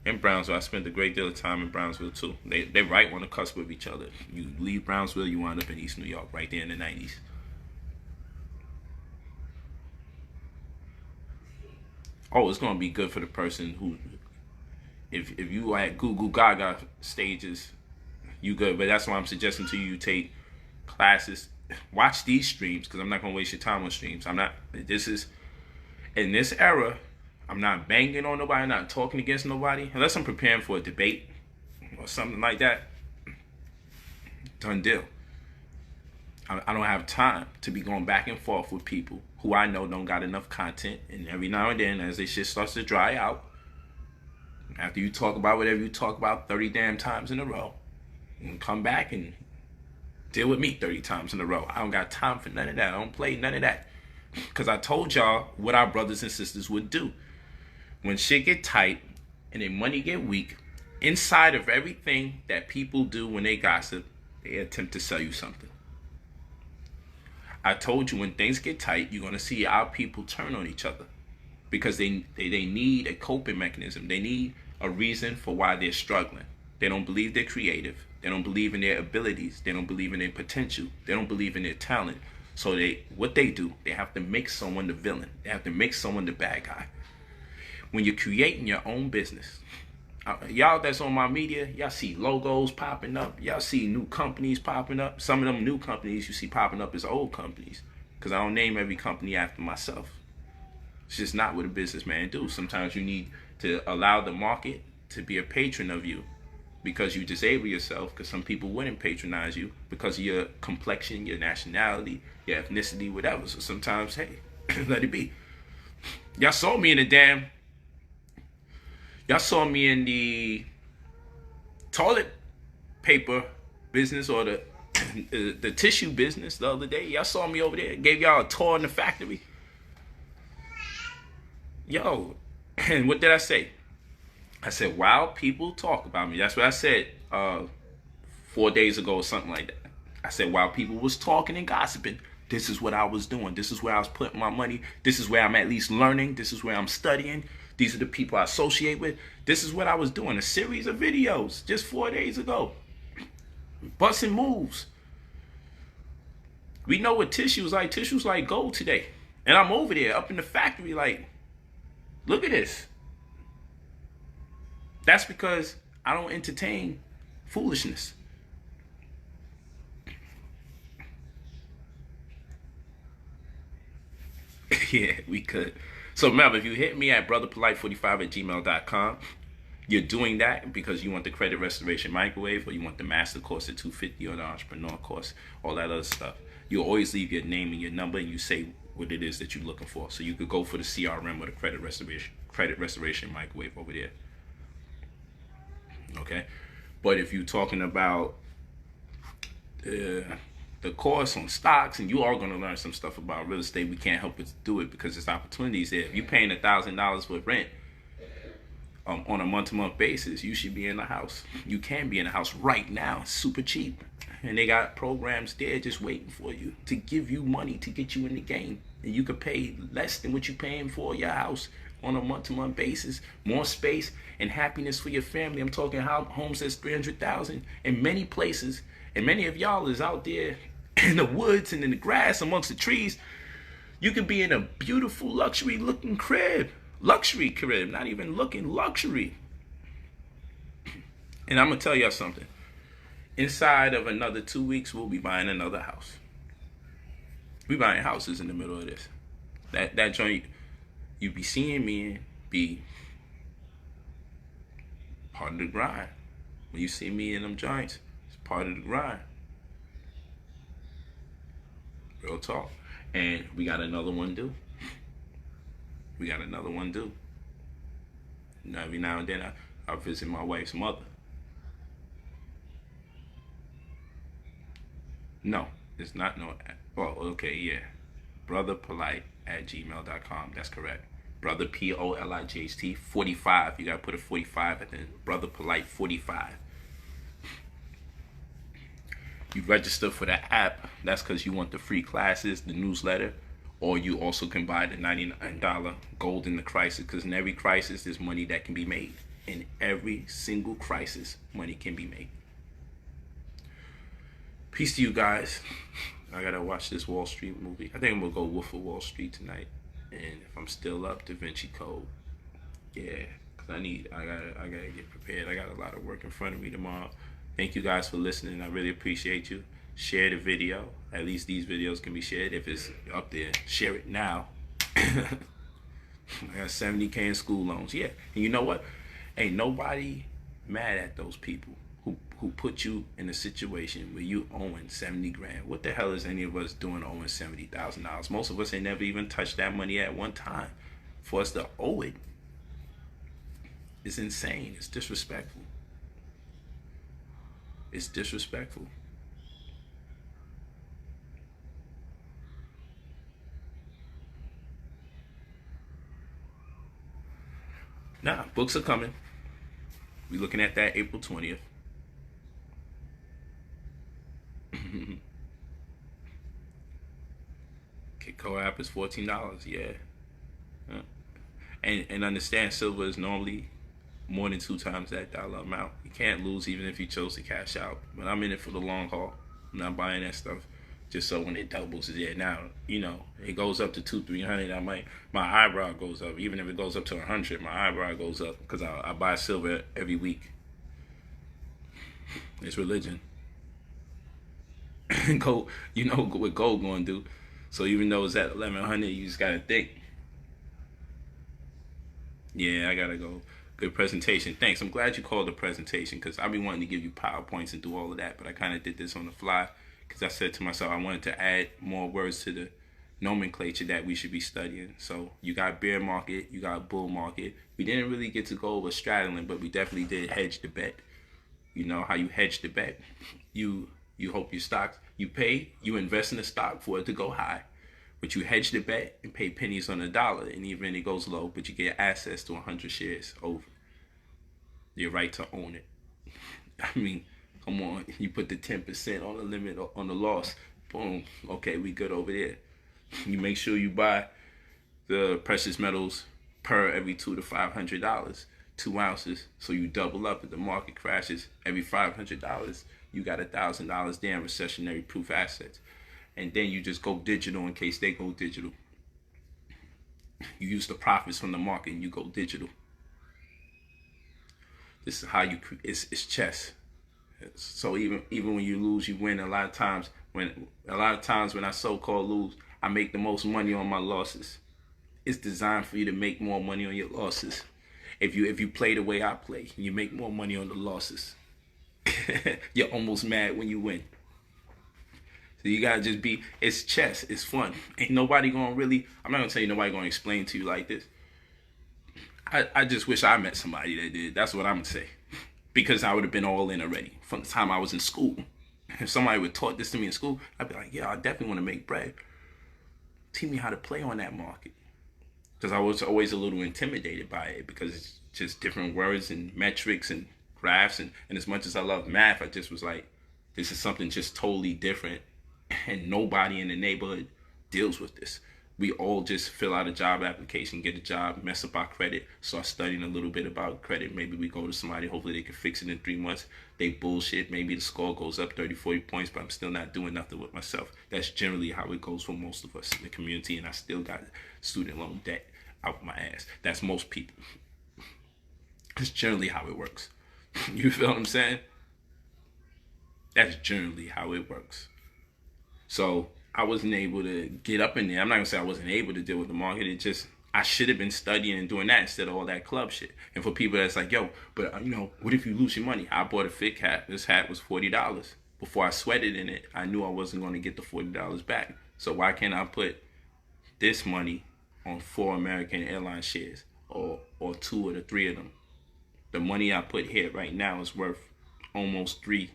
In Brownsville, I spent a great deal of time in Brownsville too. They right on the cusp of each other. You leave Brownsville, you wind up in East New York, right there in the 90s. Oh, it's gonna be good for the person who, if you at Google Gaga stages, you good. But that's why I'm suggesting to you take classes. Watch these streams because I'm not gonna waste your time on streams. This is in this era. I'm not banging on nobody. I'm not talking against nobody unless I'm preparing for a debate or something like that. Done deal. I don't have time to be going back and forth with people who I know don't got enough content. And every now and then, as their shit starts to dry out, after you talk about whatever you talk about 30 damn times in a row, you can come back and deal with me 30 times in a row. I don't got time for none of that. I don't play none of that. Because I told y'all what our brothers and sisters would do. When shit get tight and their money get weak, inside of everything that people do when they gossip, they attempt to sell you something. I told you when things get tight, you're going to see our people turn on each other. Because they need a coping mechanism. They need a reason for why they're struggling. They don't believe they're creative. They don't believe in their abilities. They don't believe in their potential. They don't believe in their talent. So what they do, they have to make someone the villain. They have to make someone the bad guy. When you're creating your own business, y'all that's on my media, y'all see logos popping up. Y'all see new companies popping up. Some of them new companies you see popping up as old companies. Because I don't name every company after myself. It's just not what a businessman do. Sometimes you need to allow the market to be a patron of you. Because you disable yourself, because some people wouldn't patronize you because of your complexion, your nationality, your ethnicity, whatever. So sometimes, hey, let it be. Y'all saw me in the toilet paper business or the tissue business the other day. Y'all saw me over there. Gave y'all a tour in the factory. Yo, and what did I say? I said, wow, people talk about me. That's what I said 4 days ago or something like that. I said, while people was talking and gossiping, this is what I was doing. This is where I was putting my money. This is where I'm at least learning. This is where I'm studying. These are the people I associate with. This is what I was doing. A series of videos just 4 days ago. Busting moves. We know what tissue's like. Tissue's like gold today. And I'm over there up in the factory like, look at this. That's because I don't entertain foolishness. Yeah, we could. So remember, if you hit me at brotherpolight45@gmail.com, you're doing that because you want the credit restoration microwave or you want the master course at $250 or the entrepreneur course, all that other stuff. You always leave your name and your number and you say what it is that you're looking for. So you could go for the CRM or the credit restoration microwave over there. Okay, but if you're talking about the course on stocks, and you are going to learn some stuff about real estate, we can't help but do it because there's opportunities there. If you're paying $1,000 for rent on a month-to-month basis, you should be in the house. You can be in the house right now, super cheap, and they got programs there just waiting for you to give you money to get you in the game, and you could pay less than what you're paying for your house on a month-to-month basis, more space and happiness for your family. I'm talking homes that's 300,000 in many places, and many of y'all is out there in the woods and in the grass amongst the trees. You could be in a beautiful luxury-looking crib, luxury crib, not even looking luxury. And I'm gonna tell y'all something. Inside of another 2 weeks, we'll be buying another house. We buying houses in the middle of this. That joint you be seeing me in be part of the grind. When you see me in them joints, it's part of the grind. Real talk. And we got another one due. We got another one due. And every now and then I visit my wife's mother. No, it's not no. Well, okay, yeah. Brotherpolight@gmail.com. That's correct. Brother Polight 45. You gotta put a 45 at the end. Brother Polight 45. You register for the app. That's because you want the free classes, the newsletter, or you also can buy the $99 gold in the crisis. Because in every crisis, there's money that can be made. In every single crisis, money can be made. Peace to you guys. I gotta watch this Wall Street movie. I think I'm gonna go Wolf of Wall Street tonight. And if I'm still up, Da Vinci Code. Yeah, cause I gotta get prepared. I got a lot of work in front of me tomorrow. Thank you guys for listening. I really appreciate you. Share the video. At least these videos can be shared. If it's up there, share it now. I got 70K in school loans. Yeah, and you know what? Ain't nobody mad at those people who put you in a situation where you owing 70 grand. What the hell is any of us doing owing $70,000? Most of us ain't never even touched that money at one time. For us to owe it, it's insane. It's disrespectful. It's disrespectful. Nah, books are coming. We're looking at that April 20th. Kitco app is $14, yeah. And understand, silver is normally more than 2 times that dollar amount. You can't lose even if you chose to cash out. But I'm in it for the long haul. I'm not buying that stuff just so when it doubles, yeah. Now, you know, it goes up to 200-300. My eyebrow goes up. Even if it goes up to 100, my eyebrow goes up because I buy silver every week. It's religion. Gold, you know what gold going to do. So even though it's at 1100, you just gotta think. Yeah, I gotta go. Good presentation. Thanks. I'm glad you called the presentation because I've been wanting to give you PowerPoints and do all of that, but I kind of did this on the fly because I said to myself I wanted to add more words to the nomenclature that we should be studying. So you got bear market, you got bull market. We didn't really get to go over straddling, but we definitely did hedge the bet. You know how you hedge the bet? You hope your stocks, you invest in the stock for it to go high, but you hedge the bet and pay pennies on the dollar, and even it goes low, but you get access to 100 shares over. Your right to own it. I mean, come on, you put the 10% on the limit on the loss, boom, okay, we good over there. You make sure you buy the precious metals per every $200 to $500, 2 ounces, so you double up if the market crashes. Every $500, you got $1,000 there in recessionary proof assets. And then you just go digital in case they go digital. You use the profits from the market and you go digital. This is how you, it's chess. So even when you lose, you win. A lot of times when I so-called lose, I make the most money on my losses. It's designed for you to make more money on your losses. If you play the way I play, you make more money on the losses. You're almost mad when you win. So you gotta just be, it's chess, it's fun. Ain't nobody gonna really, I'm not gonna tell you nobody gonna explain to you like this. I just wish I met somebody that did. That's what I'm gonna say. Because I would have been all in already from the time I was in school. If somebody would taught this to me in school, I'd be like, yeah, I definitely want to make bread. Teach me how to play on that market. Because I was always a little intimidated by it because it's just different words and metrics and graphs. And as much as I love math, I just was like, this is something just totally different. And nobody in the neighborhood deals with this. we all just fill out a job application, get a job, mess up our credit, start studying a little bit about credit. Maybe we go to somebody, hopefully they can fix it in 3 months. They bullshit. Maybe the score goes up 30, 40 points, but I'm still not doing nothing with myself. That's generally how it goes for most of us in the community, and I still got student loan debt out my ass. That's most people. That's generally how it works. You feel what I'm saying? That's generally how it works. So I wasn't able to get up in there. I'm not gonna say I wasn't able to deal with the market. It just, I should have been studying and doing that instead of all that club shit. And for people that's like, yo, but what if you lose your money? I bought a fake hat. This hat was $40. Before I sweated in it, I knew I wasn't gonna get the $40 back. So why can't I put this money on 4 American Airlines shares, or 2 or the 3 of them? The money I put here right now is worth almost 3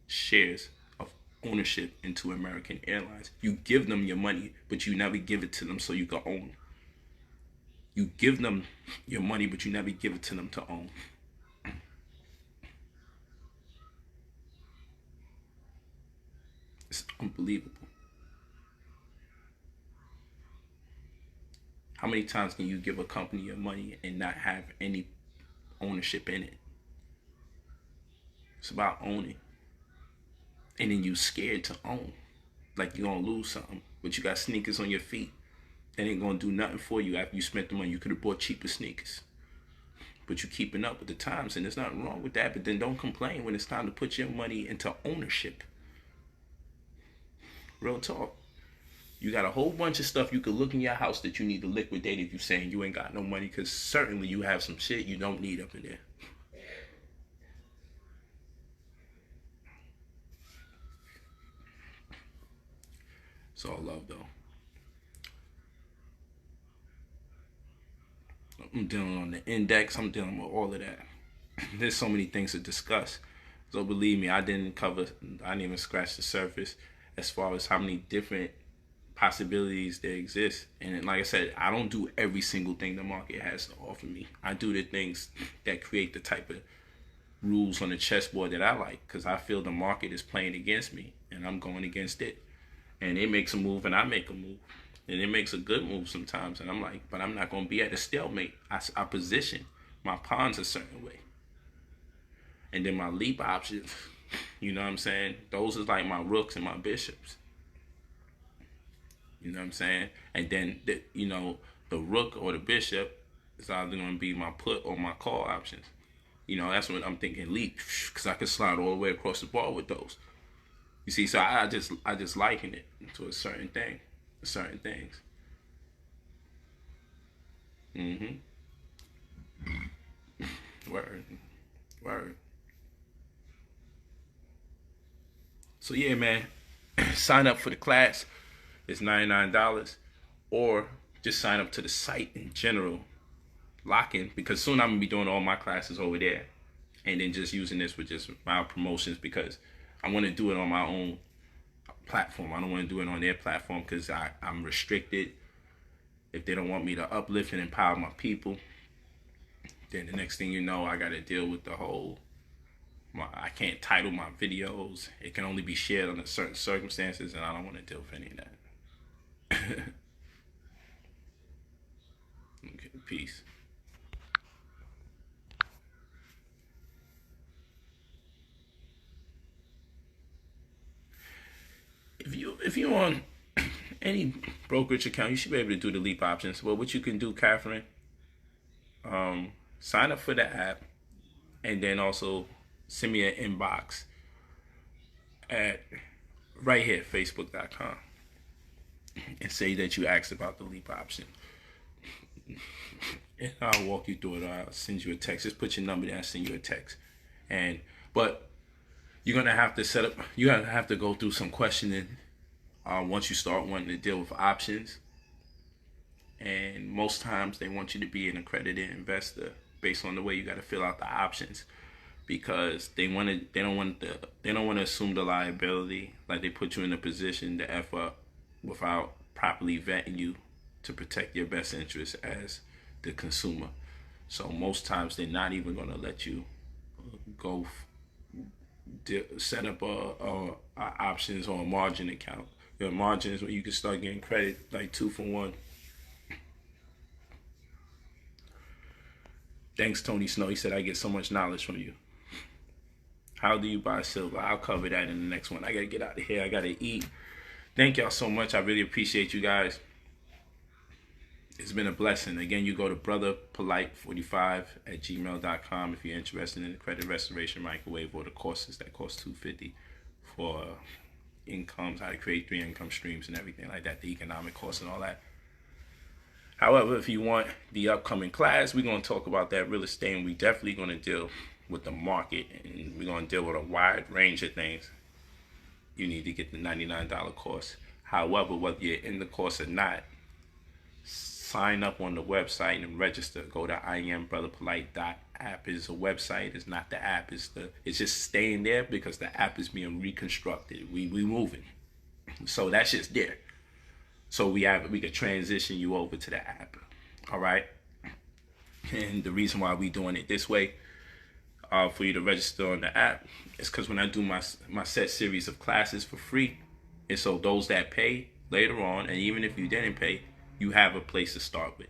shares of ownership into American Airlines. You give them your money, but you never give it to them so you can own. You give them your money, but you never give it to them to own. It's unbelievable. How many times can you give a company your money and not have any ownership in it? It's about owning. And then you scared to own. Like you're gonna lose something. But you got sneakers on your feet. That ain't gonna do nothing for you after you spent the money. You could have bought cheaper sneakers. But you're keeping up with the times, and there's nothing wrong with that. But then don't complain when it's time to put your money into ownership. Real talk. You got a whole bunch of stuff you could look in your house that you need to liquidate if you're saying you ain't got no money, because certainly you have some shit you don't need up in there. It's all love, though. I'm dealing on the index. I'm dealing with all of that. There's so many things to discuss. So believe me, I didn't even scratch the surface as far as how many different possibilities there exist. And like I said, I don't do every single thing the market has to offer me. I do the things that create the type of rules on the chessboard that I like, because I feel the market is playing against me and I'm going against it. And it makes a move and I make a move. And it makes a good move sometimes. And I'm like, but I'm not going to be at a stalemate. I position my pawns a certain way. And then my leap options, you know what I'm saying? Those are like my rooks and my bishops. You know what I'm saying? And then, the rook or the bishop is either going to be my put or my call options. That's what I'm thinking, leap, because I can slide all the way across the ball with those. You see, so I just liken it to a certain thing, certain things. Word. So yeah, man, sign up for the class. It's $99, or just sign up to the site in general. Lock in, because soon I'm gonna be doing all my classes over there, and then just using this with just my promotions, because I want to do it on my own platform. I don't want to do it on their platform because I'm restricted. If they don't want me to uplift and empower my people, then the next thing you know, I got to deal with the whole, I can't title my videos. It can only be shared under certain circumstances, and I don't want to deal with any of that. Okay, peace. If you're on any brokerage account, you should be able to do the leap options. Well, what you can do, Catherine, sign up for the app, and then also send me an inbox at right here, facebook.com, and say that you asked about the leap option. And I'll walk you through it. I'll send you a text. Just put your number there and send you a text. But you're gonna have to set up. You're gonna have to go through some questioning once you start wanting to deal with options. And most times they want you to be an accredited investor based on the way you got to fill out the options, because they don't want to assume the liability. Like, they put you in a position to F up without properly vetting you to protect your best interest as the consumer. So most times they're not even going to let you go set up a options or a margin account. Your margin is where you can start getting credit like 2 for 1 Thanks, Tony Snow. He said, I get so much knowledge from you. How do you buy silver? I'll cover that in the next one. I got to get out of here. I got to eat. Thank y'all so much. I really appreciate you guys. It's been a blessing. Again, you go to brotherpolight45@gmail.com if you're interested in the credit restoration microwave or the courses that cost $250 for incomes, how to create 3 income streams and everything like that, the economic course and all that. However, if you want the upcoming class, we're going to talk about that real estate, and we're definitely going to deal with the market, and we're going to deal with a wide range of things. You need to get the $99 course. However, whether you're in the course or not, sign up on the website and register. Go to IamBrotherPolight.app. It's a website. It's not the app. It's just staying there because the app is being reconstructed. We moving, so that's just there. So we could transition you over to the app. All right. And the reason why we doing it this way, for you to register on the app, is because when I do my set series of classes for free, and so those that pay later on, and even if you didn't pay, you have a place to start with.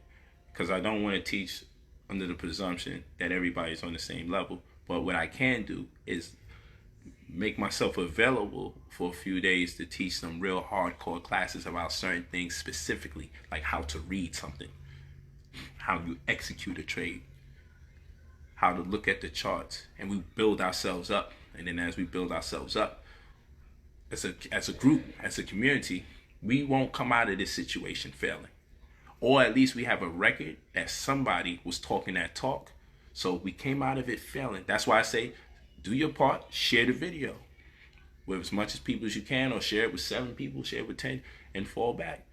Because I don't want to teach under the presumption that everybody's on the same level. But what I can do is make myself available for a few days to teach some real hardcore classes about certain things specifically, like how to read something, how you execute a trade, how to look at the charts, and we build ourselves up. And then as we build ourselves up as a group, as a community, we won't come out of this situation failing. Or at least we have a record that somebody was talking that talk, so we came out of it failing. That's why I say, do your part, share the video with as much as people as you can, or share it with 7 people, share it with 10, and fall back.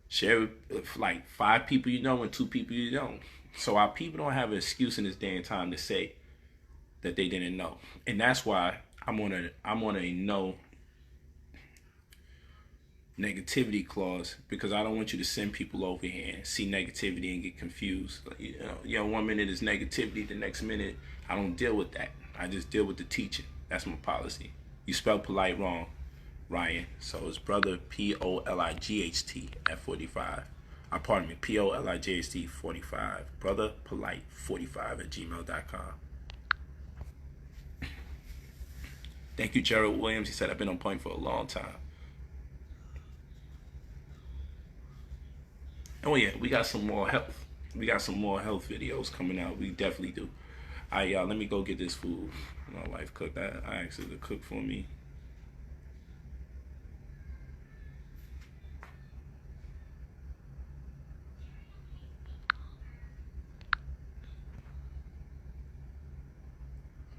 Share it with like 5 people you know and 2 people you don't. So our people don't have an excuse in this day and time to say that they didn't know. And that's why I'm on a no negativity clause, because I don't want you to send people over here and see negativity and get confused. Like, you know, 1 minute is negativity, the next minute I don't deal with that. I just deal with the teaching. That's my policy. You spelled polite wrong, Ryan. So it's brother POLIGHT at 45. Pardon me, POLIGHT 45. Brother Polight 45@gmail.com. Thank you, Gerald Williams. He said I've been on point for a long time. Oh yeah, we got some more health. We got some more health videos coming out. We definitely do. All right, y'all, let me go get this food. My wife cooked that. I asked her to cook for me.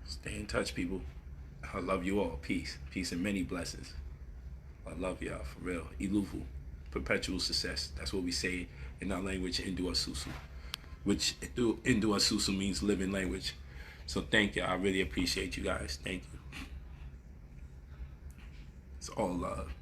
Stay in touch, people. I love you all. Peace. Peace and many blessings. I love y'all, for real. Iluvu. Perpetual success. That's what we say in our language, Induasusu. Which Induasusu means living language. So thank you. I really appreciate you guys. Thank you. It's all love.